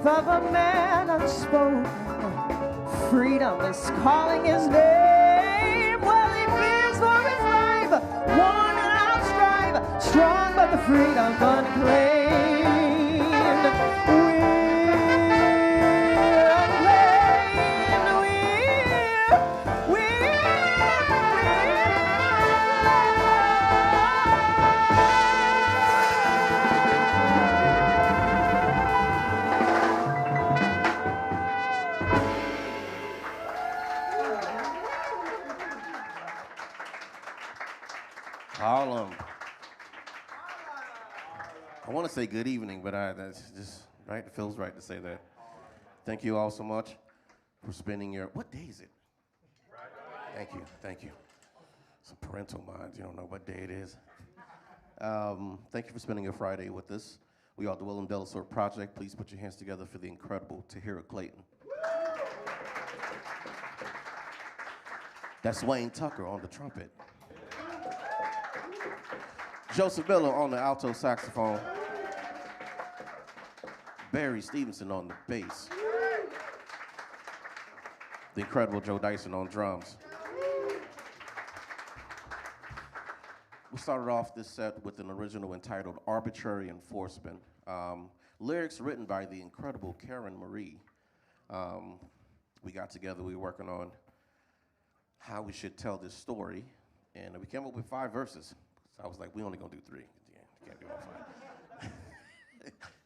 strength of a man unspoken. Freedom is calling his name. Well, he fears for his life, worn and out strive, strong but the freedom unclaimed. Harlem. I want to say good evening, but that's just right. It feels right to say that. Thank you all so much for spending your, what day is it? Thank you, thank you. Some parental minds, you don't know what day it is. Thank you for spending your Friday with us. We are the Willerm Delisfort Project. Please put your hands together for the incredible Tahira Clayton. That's Wayne Tucker on the trumpet. Joseph Miller on the alto saxophone. Barry Stevenson on the bass. The incredible Joe Dyson on drums. We started off this set with an original entitled Arbitrary Enforcement. Lyrics written by the incredible Karen Marie. We got together, we were working on how we should tell this story, and we came up with 5 verses. I was like, we only gonna do 3. Yeah, can't do all 5.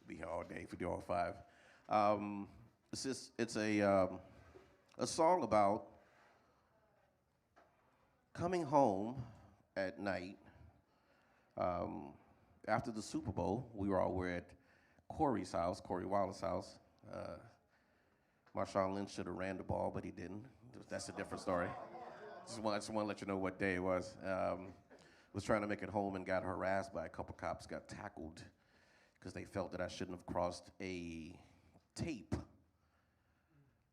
Be here all day if we do all 5. It's a song about coming home at night. After the Super Bowl, we were at Corey Wallace's house. Marshawn Lynch should have ran the ball, but he didn't. That's a different story. Just want to let you know what day it was. Was trying to make it home and got harassed by a couple cops, got tackled because they felt that I shouldn't have crossed a tape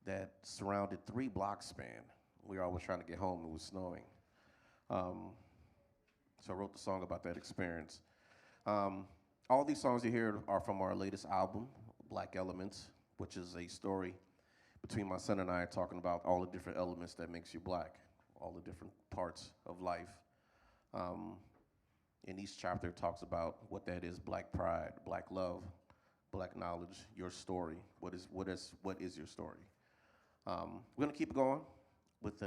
that surrounded 3 block span. We were always trying to get home, it was snowing. So I wrote the song about that experience. All these songs you hear are from our latest album, Black Elements, which is a story between my son and I talking about all the different elements that makes you black, all the different parts of life. In each chapter it talks about what that is: black pride, black love, black knowledge, your story. What is your story? We're gonna keep going with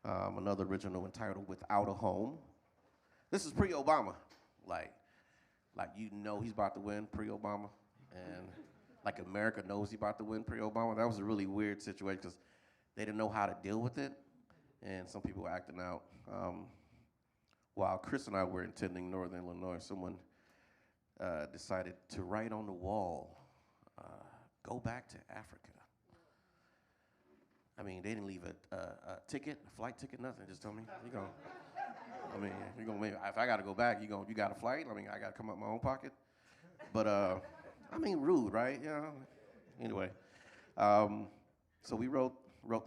another original entitled "Without a Home." This is pre-Obama, like you know he's about to win pre-Obama, and like America knows he's about to win pre-Obama. That was a really weird situation because they didn't know how to deal with it, and some people were acting out. While Chris and I were attending Northern Illinois, someone decided to write on the wall, "Go back to Africa." I mean, they didn't leave a ticket, a flight ticket, nothing. Just told me, if I got to go back, you got a flight? I mean, I got to come out my own pocket? But, I mean, rude, right? You know? Anyway, so we wrote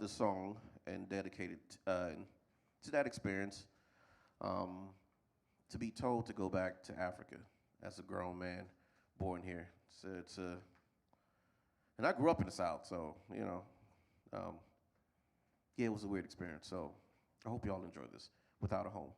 this song and dedicated to that experience, to be told to go back to Africa as a grown man born here. So and I grew up in the South, so, you know, yeah, it was a weird experience. So I hope y'all enjoy this. Without a Home.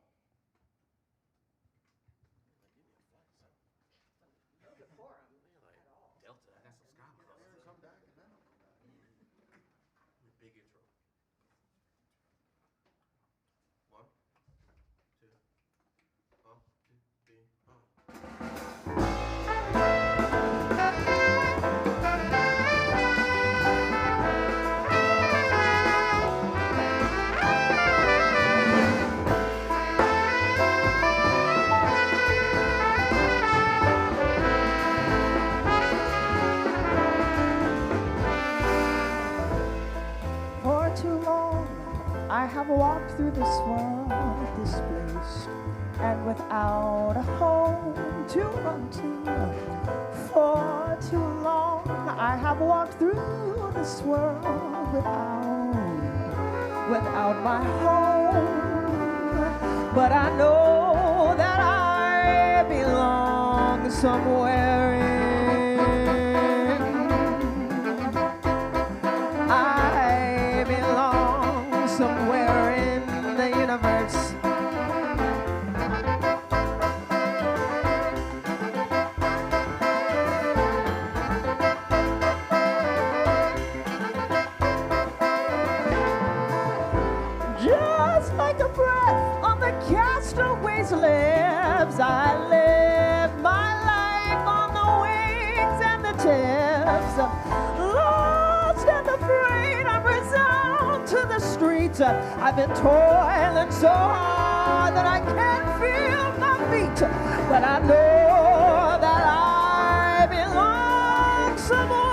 I have walked through this world displaced and without a home to run to. For too long I have walked through this world without my home. But I know that I belong. somewhere I belong somewhere in the universe. Just like a breath on the castaway's lips, I live my life on the wings and the tips. Lost and afraid, I resound to the streets. I've been toiling so hard that I can't feel my feet, but I know that I belong somewhere.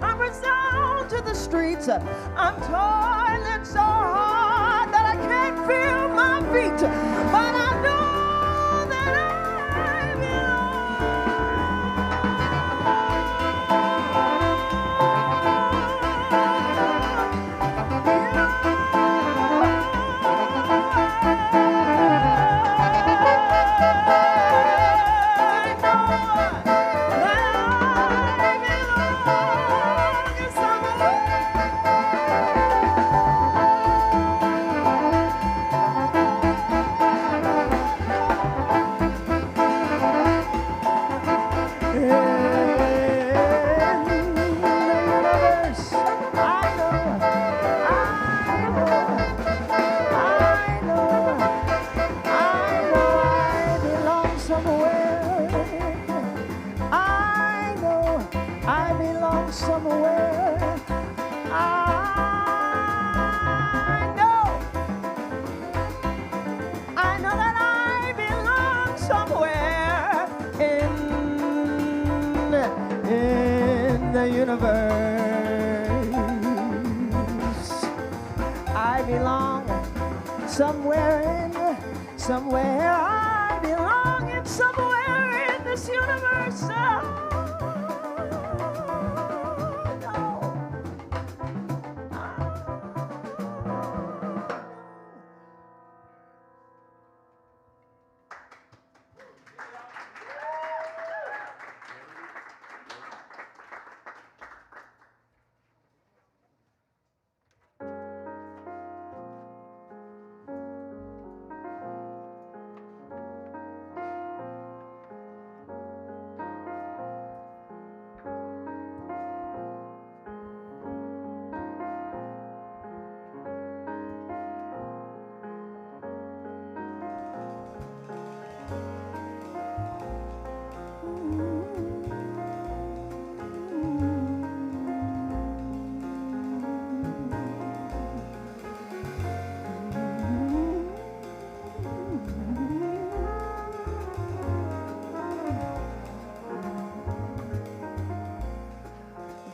I resound to the streets. I'm toiling so hard that I can't feel my feet, but I know that I belong. universe. I belong somewhere I belong in somewhere in this universe.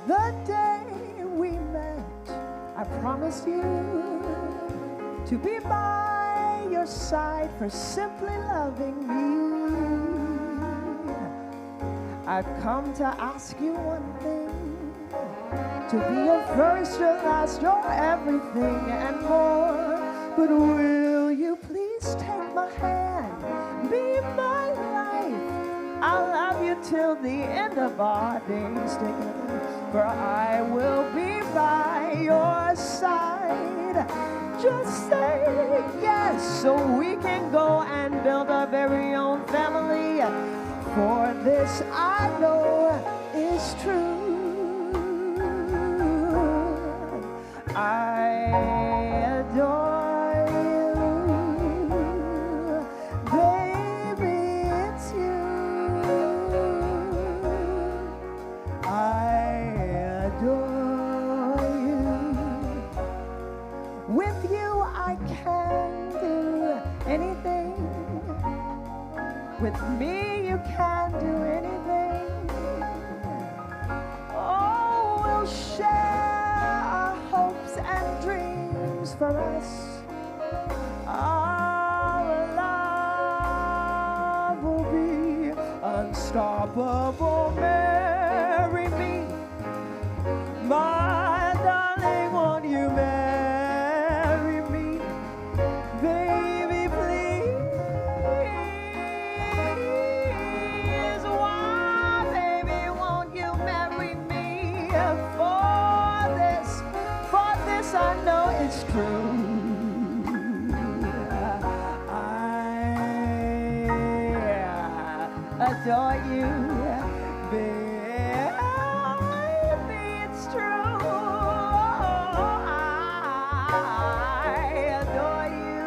The day we met, I promised you to be by your side for simply loving me. I've come to ask you one thing, to be your first, your last, your everything and more. But will you please take my hand, be my life? I'll love you till the end of our days together, for I will be by your side. Just say yes so we can go and build our very own family, for this I know is true. I adore you, baby, it's you. I adore you. With you I can do anything. With me you can do anything. Oh, we'll share our hopes and dreams for us. Our love will be unstoppable. Marry me, my darling, won't you marry me? Baby, please. Why, baby, won't you marry me? For this I know it's true. I adore you, baby, it's true. I adore you.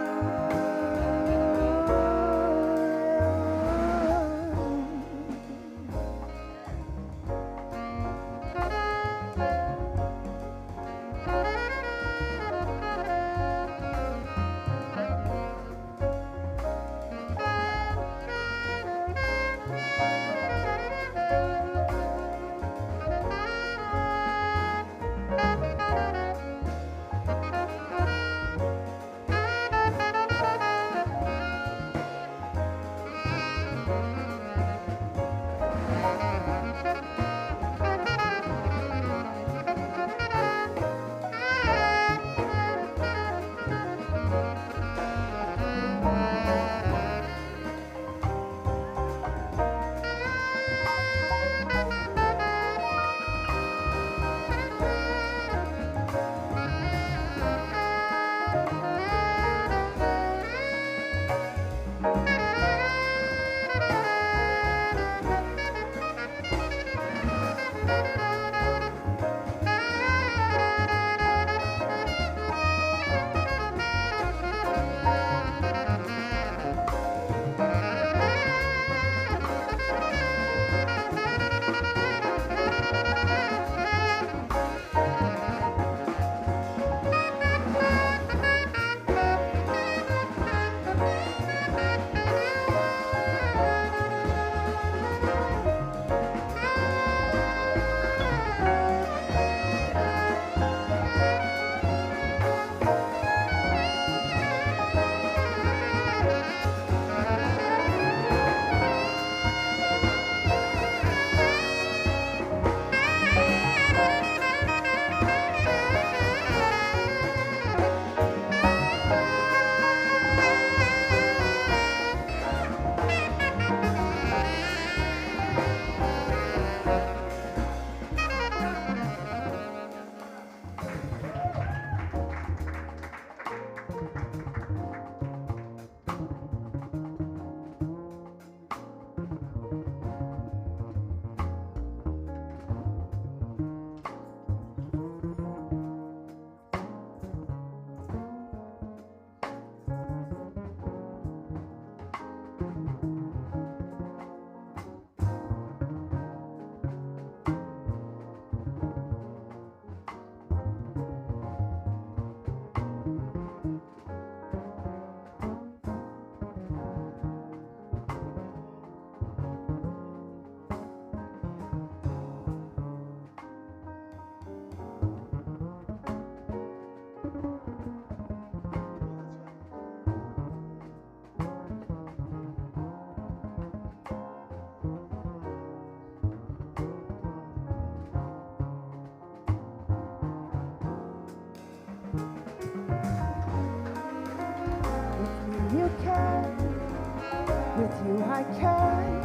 I can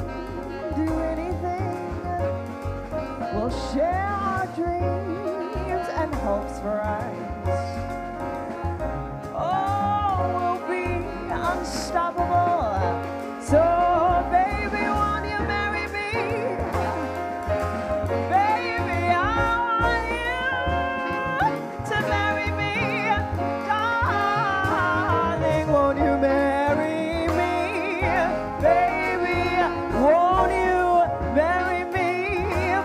do anything. We'll share our dreams and hopes for us. Oh, we'll be unstoppable. So, baby, won't you marry me? Baby, I want you to marry me. Darling, won't you marry me? Baby, won't you marry me?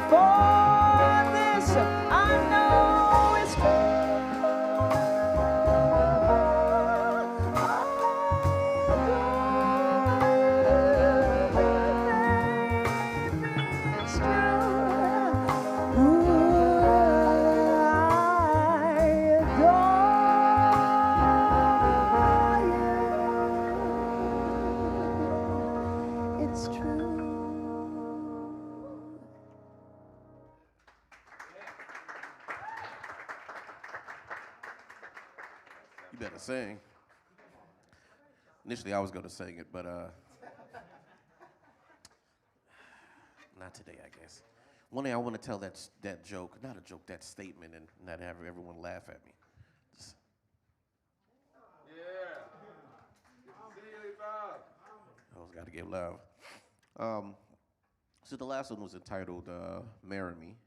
For this I know is You better sing. Initially, I was going to sing it, but not today, I guess. One day, I want to tell that joke, not a joke, that statement, and not have everyone laugh at me. Always got to give love. So the last one was entitled "Marry Me."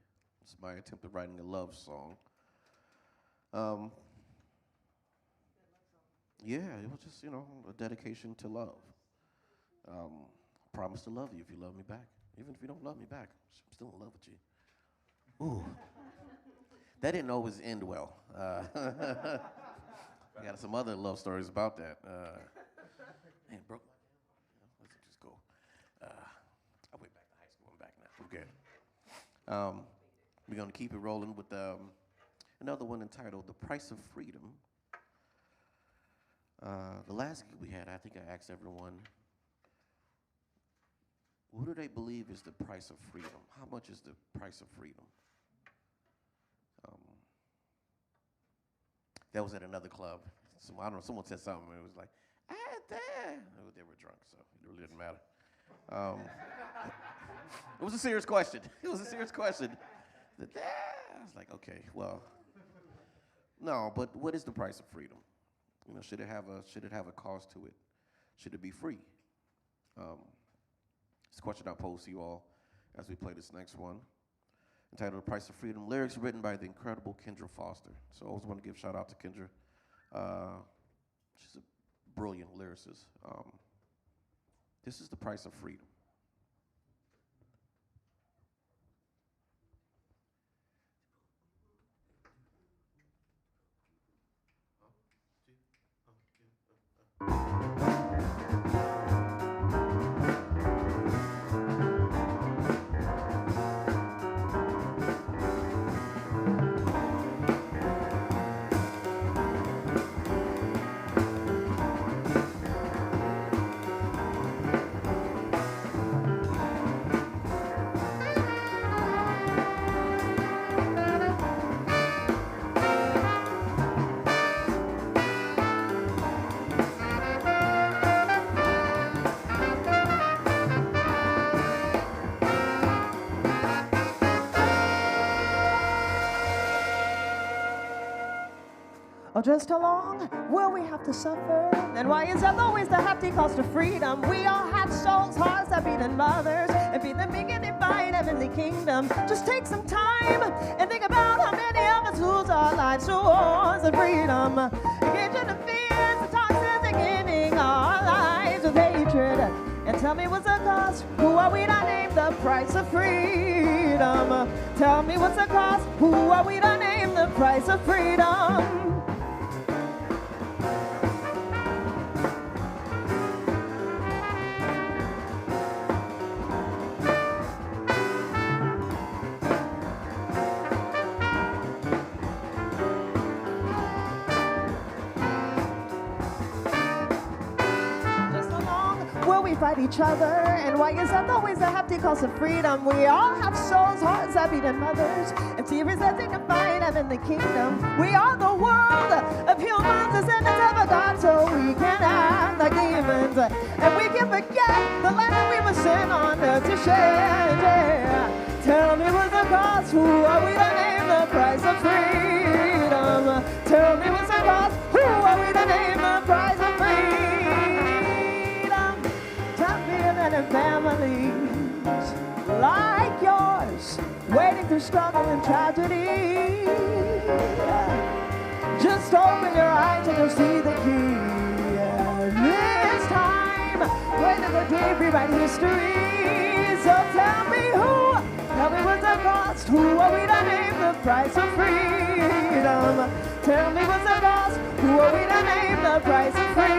It's my attempt at writing a love song. Yeah, it was just, a dedication to love. Promise to love you if you love me back. Even if you don't love me back, I'm still in love with you. Ooh. That didn't always end well. I got some other love stories about that. Man, bro. Let's just go. I went back to high school. I'm back now. Okay. We're going to keep it rolling with another one entitled "The Price of Freedom." The last gig we had, I think I asked everyone, what do they believe is the price of freedom? How much is the price of freedom? That was at another club. I don't know, someone said something, and it was like, there. They were drunk, so it really didn't matter. It was a serious question. It was a serious question. I was like, okay, well, no, but what is the price of freedom? Should it have a cost to it? Should it be free? It's a question I'll pose to you all as we play this next one, entitled "The Price of Freedom." Lyrics written by the incredible Kendra Foster. So I always want to give a shout out to Kendra. She's a brilliant lyricist. This is the price of freedom. Oh, just how long will we have to suffer? And why is that always the hefty cost of freedom? We all have souls, hearts that beat in mothers and be the big and divine heavenly kingdom. Just take some time and think about how many of us lose our lives to wars and freedom. Engage in the fears, the toxins, and giving our lives with hatred. And tell me what's the cost? Who are we to name the price of freedom? Tell me what's the cost? Who are we to name the price of freedom? Fight each other, and why is that always a hefty cost of freedom? We all have souls, hearts that beat in mothers, and tears that signify heavenly kingdom. We are the world of humans, descendants of a God, so we can act like demons, and we can forget the land that we yeah, yeah. Tell me what's the cost, who are we to name the price of freedom? Tell me what's the cost, who are we to name the price of freedom? Tell me that in families like yours, waiting through struggle and tragedy, just open your eyes and you'll see the key. This time, when the day rewrite history. So tell me what's the cost? Who are we to name the price of freedom? Tell me what's the cost? Who are we to name the price of freedom?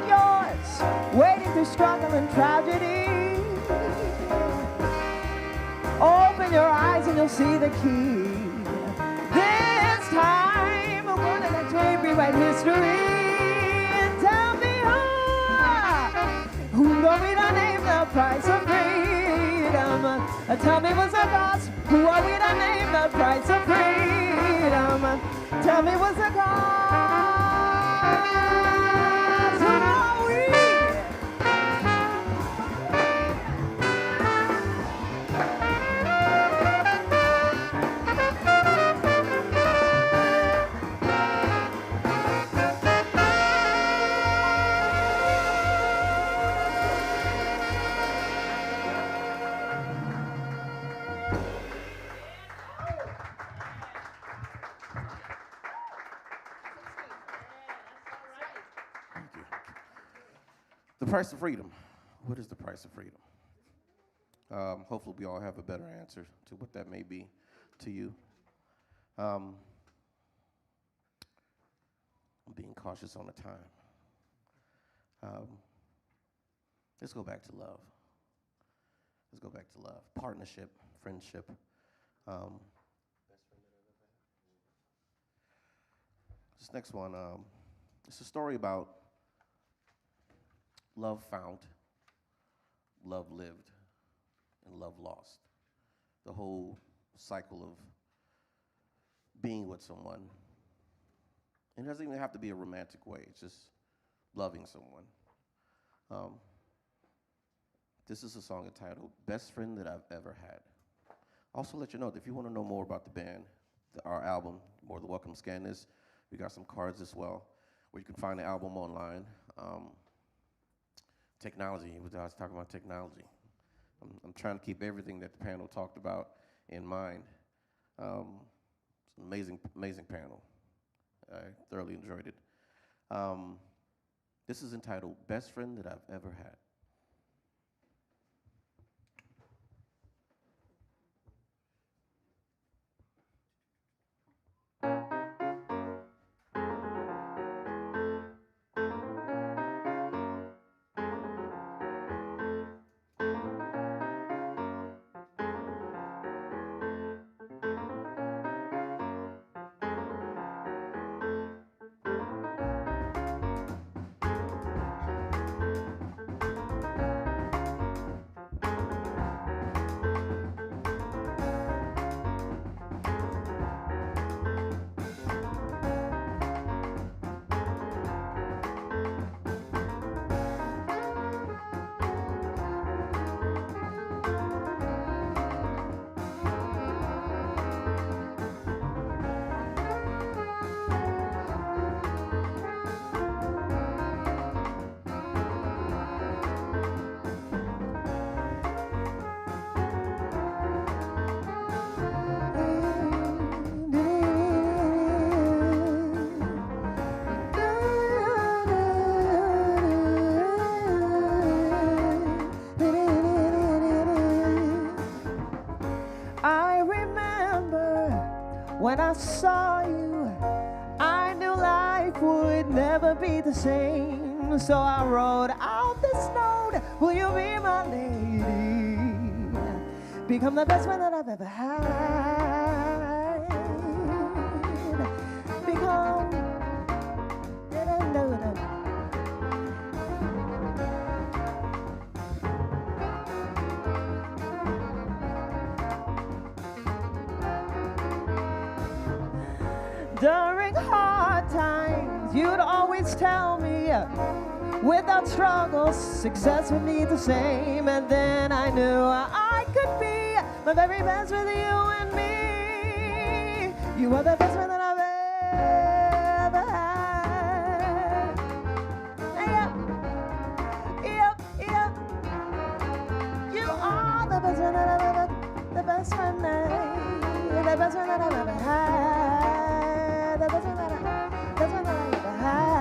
yours, waiting through struggle and tragedy. Open your eyes and you'll see the key. This time, I'm gonna let you rewrite history. And tell me who are we to name the price of freedom? Tell me what's the cost? Who are we to name the price of freedom? Tell me what's the cost? Who are we? The price of freedom. What is the price of freedom? Hopefully we all have a better answer to what that may be to you. I'm being cautious on the time. Let's go back to love. Let's go back to love. Partnership, friendship. This next one, it's a story about love found, love lived, and love lost. The whole cycle of being with someone. And it doesn't even have to be a romantic way, it's just loving someone. This is a song entitled Best Friend That I've Ever Had. Also let you know that if you want to know more about the band, our album, more than welcome to scan this. We got some cards as well, where you can find the album online. Technology, I was talking about technology. I'm trying to keep everything that the panel talked about in mind. It's an amazing panel. I thoroughly enjoyed it. This is entitled Best Friend That I've Ever Had. When I saw you, I knew life would never be the same. So I wrote out this note, will you be my lady? Become the best friend that I've ever had. Become during hard times, you'd always tell me, without struggle, success would be the same. And then I knew I could be my very best with you and me. You are the best friend that I've ever had. Yep. You are the best friend that I've ever, the best friend that I've ever had. That's what I ever had.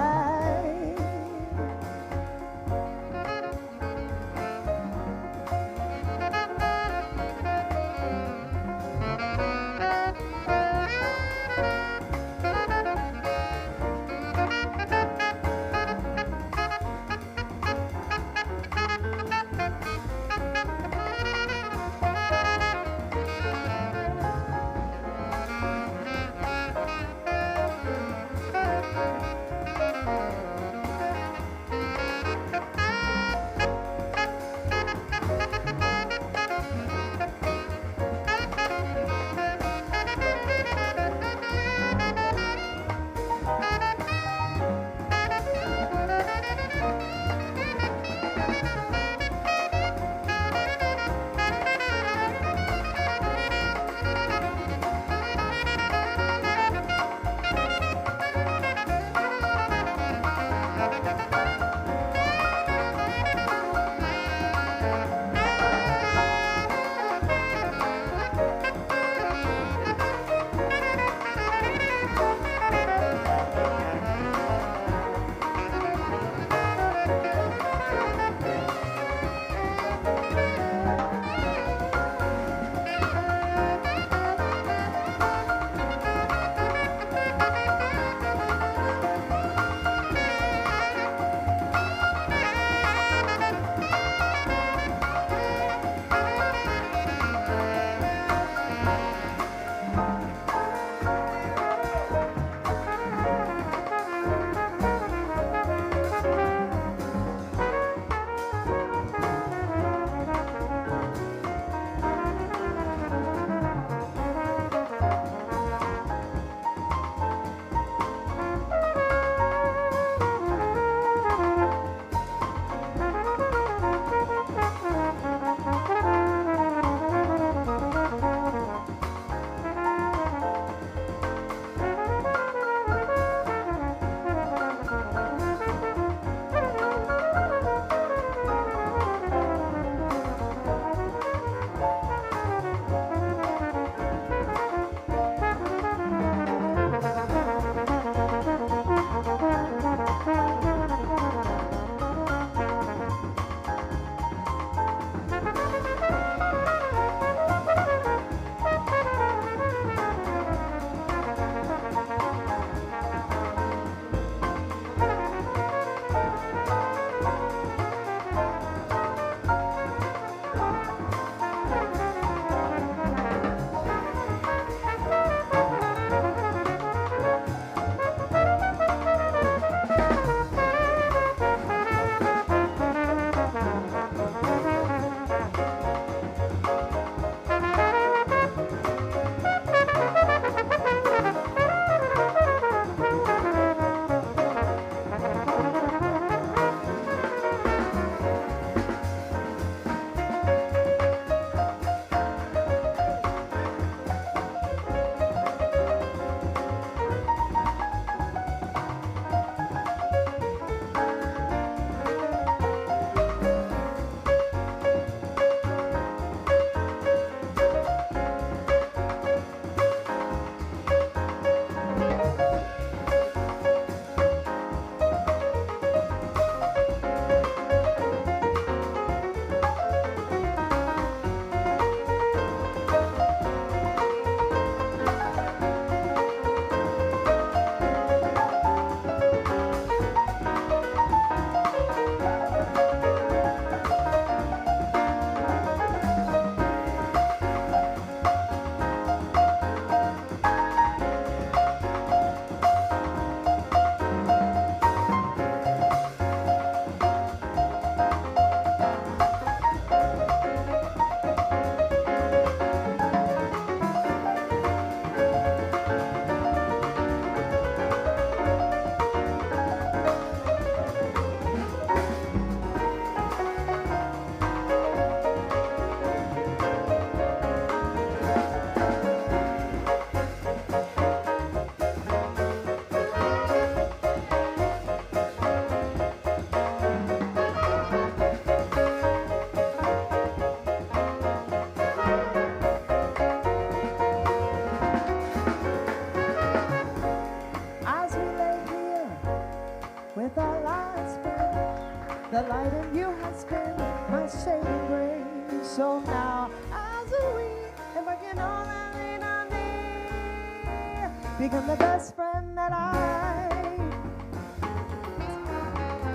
become the best friend that I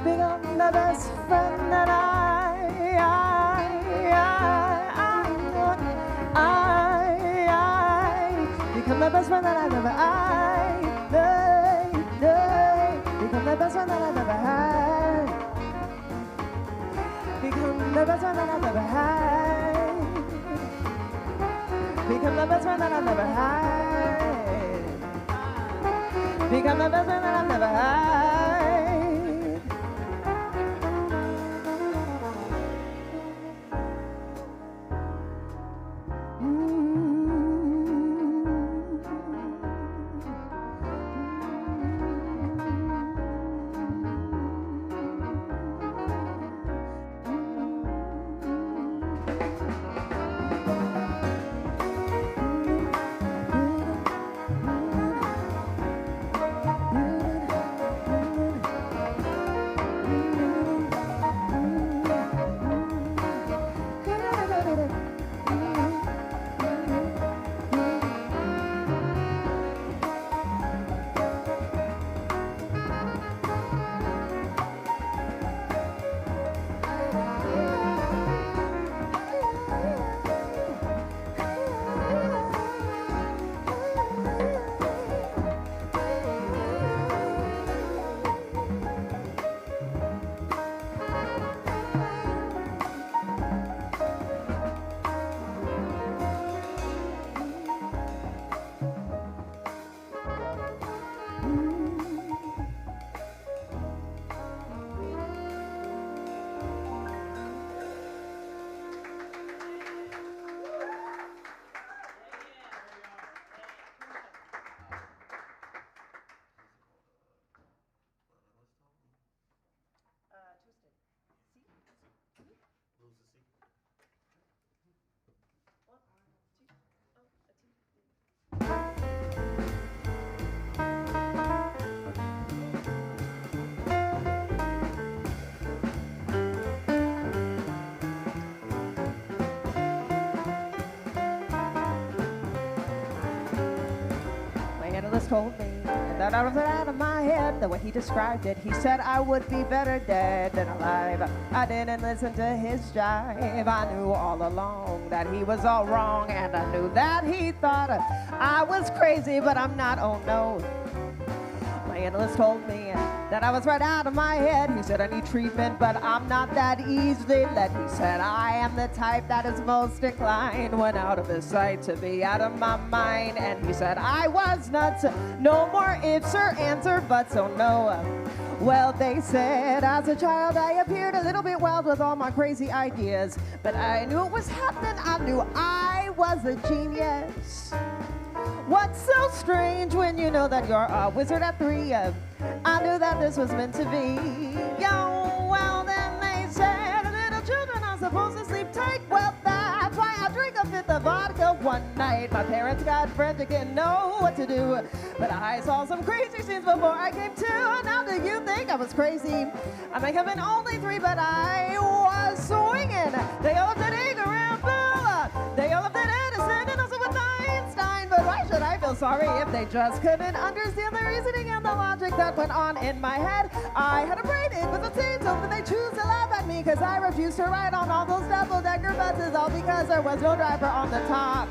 become the best friend that become the best friend that I've ever become the best friend that I've ever had. Become the best friend that I've ever had. Become the best friend that I've never had. Become the best friend that I've never had. Told me that I was out of my head. The way he described it, he said I would be better dead than alive. I didn't listen to his jive. I knew all along that he was all wrong, and I knew that he thought I was crazy, but I'm not, oh no. My analyst told me that I was right out of my head. He said I need treatment, but I'm not that easily led. He said I am the type that is most inclined when out of his sight to be out of my mind. And he said I was nuts, no more ifs or ands or buts, oh no. Well, they said as a child I appeared a little bit wild with all my crazy ideas, but I knew it was happening, I knew I was a genius. What's so strange when you know that you're a wizard at 3? I knew that this was meant to be. Yo, well then they said little children are supposed to sleep tight. Well, that's why I drank a fifth of vodka one night. My parents got frantic, didn't know what to do, but I saw some crazy scenes before I came to. Now do you think I was crazy? I may have been only 3, but I was swinging. They all did Edgar and Bill. They all did Edison and also with Einstein. But why should I feel sorry if they just couldn't understand the reasoning and the logic that went on in my head? I had a brain, it was a team, so they choose to laugh at me because I refused to ride on all those double-decker buses, all because there was no driver on the top.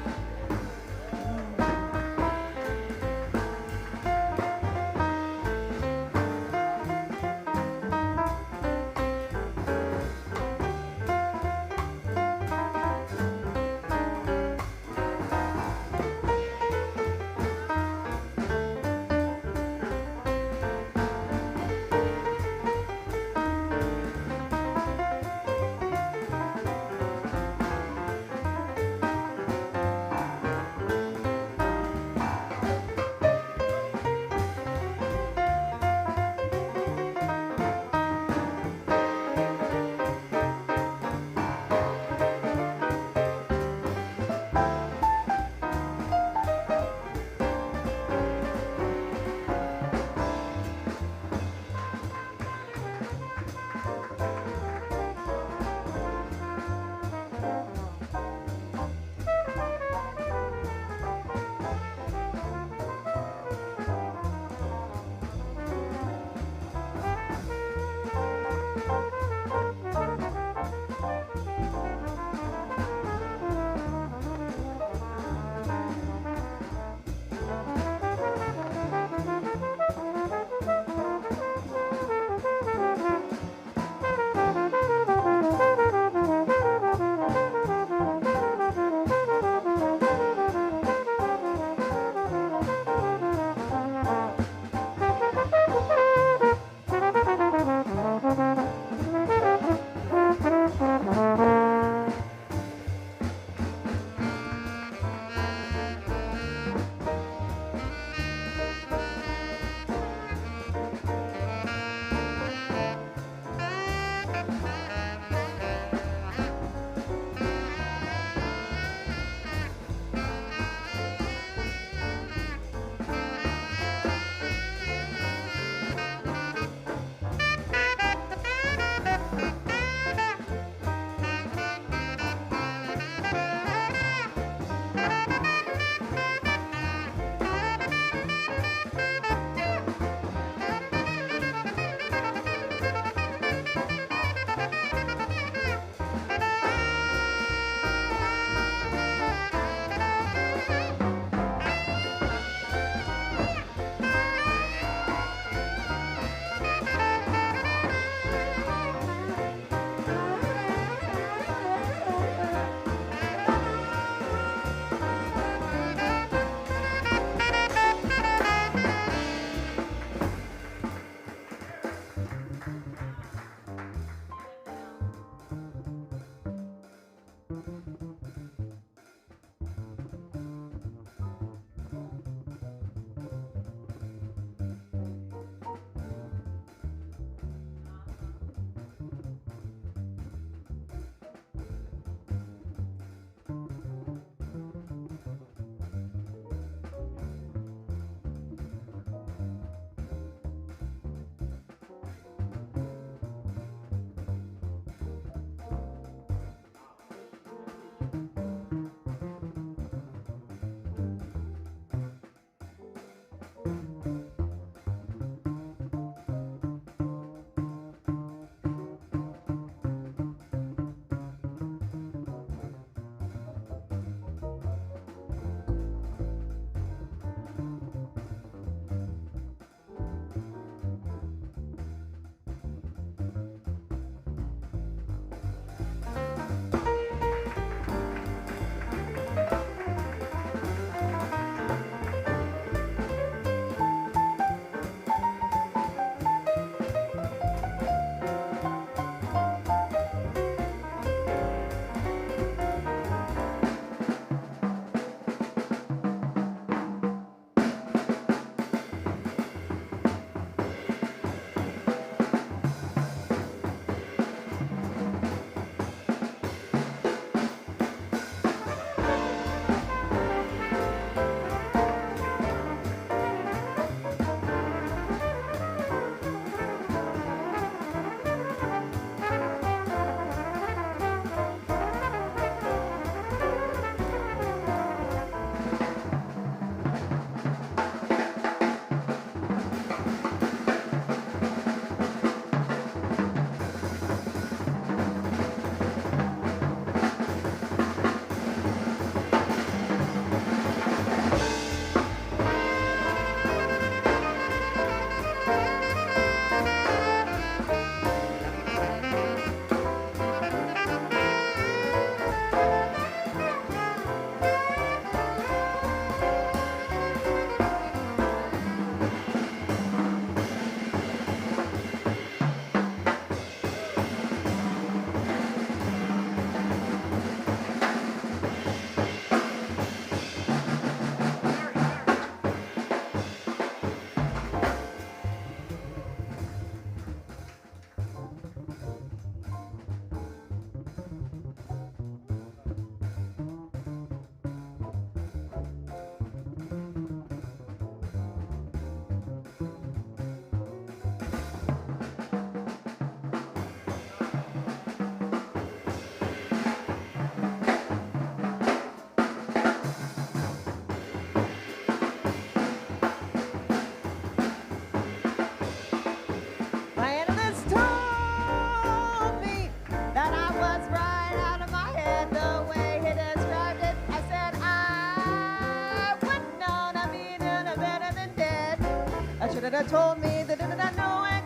should have told me that I know it.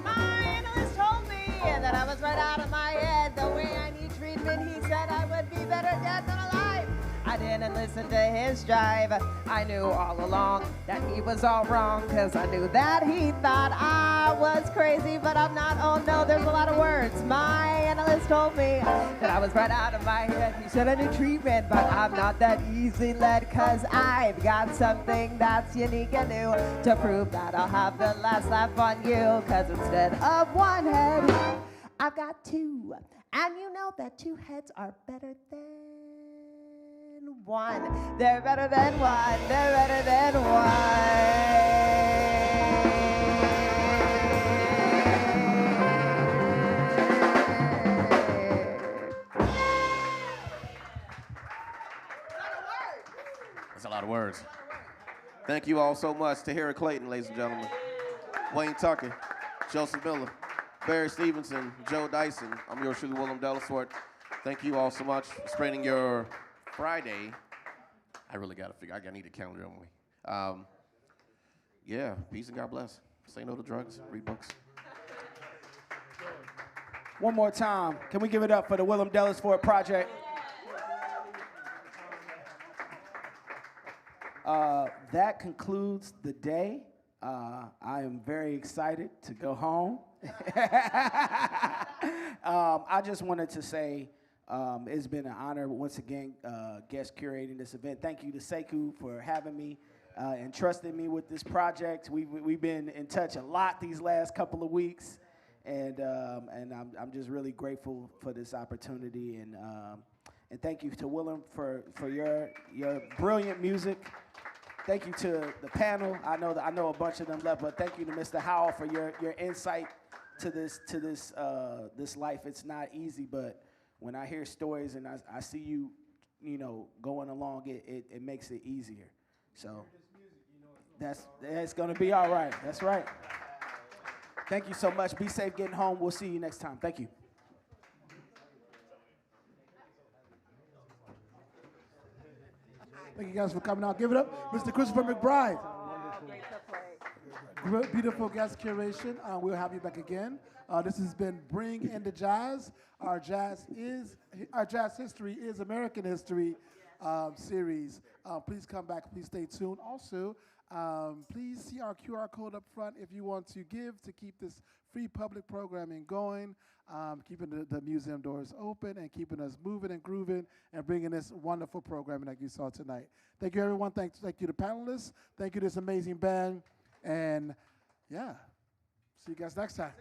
My analyst told me that I was right out of my head. The way I need treatment, he said I would be better dead than alive. I didn't listen to his jive. I knew all along that he was all wrong, cause I knew that he thought I was crazy, but I'm not. Oh no, there's a lot of words. My analyst told me that I was right out of my head. He said I need treatment, but I'm not that easy led, cause I've got something that's unique and new to prove that I'll have the last laugh on you. Cause instead of one head, I've got two. And you know that two heads are better than one. They're better than one. They're better than That's a lot of words. Thank you all so much. Tahira Clayton, ladies and gentlemen. Wayne Tucker, Joseph Miller, Barry Stevenson, Joe Dyson. I'm yours truly, Willerm Delisfort. Thank you all so much for spending your Friday. I really got to figure, I need a calendar on me. Yeah, peace and God bless. Say no to drugs, read books. One more time. Can we give it up for the Willerm Delisfort Project? That concludes the day. I am very excited to go home. I just wanted to say it's been an honor once again guest curating this event. Thank you to Sekou for having me and trusting me with this project. We've been in touch a lot these last couple of weeks, and I'm just really grateful for this opportunity. And thank you to Willerm for your brilliant music. Thank you to the panel. I know a bunch of them left, but thank you to Mr. Howell for your insight to this life. It's not easy, but when I hear stories and I see you going along, it makes it easier. So that's going to be all right. That's right. Thank you so much. Be safe getting home. We'll see you next time. Thank you. Thank you guys for coming out. Give it up, Mr. Christopher McBride. Beautiful guest curation. We'll have you back again. This has been Bring in the Jazz. Our jazz history is American history series. Please come back. Please stay tuned. Also, please see our QR code up front if you want to give to keep this free public programming going, keeping the museum doors open and keeping us moving and grooving and bringing this wonderful programming like you saw tonight. Thank you, everyone. Thank you to panelists. Thank you to this amazing band. And, yeah, see you guys next time.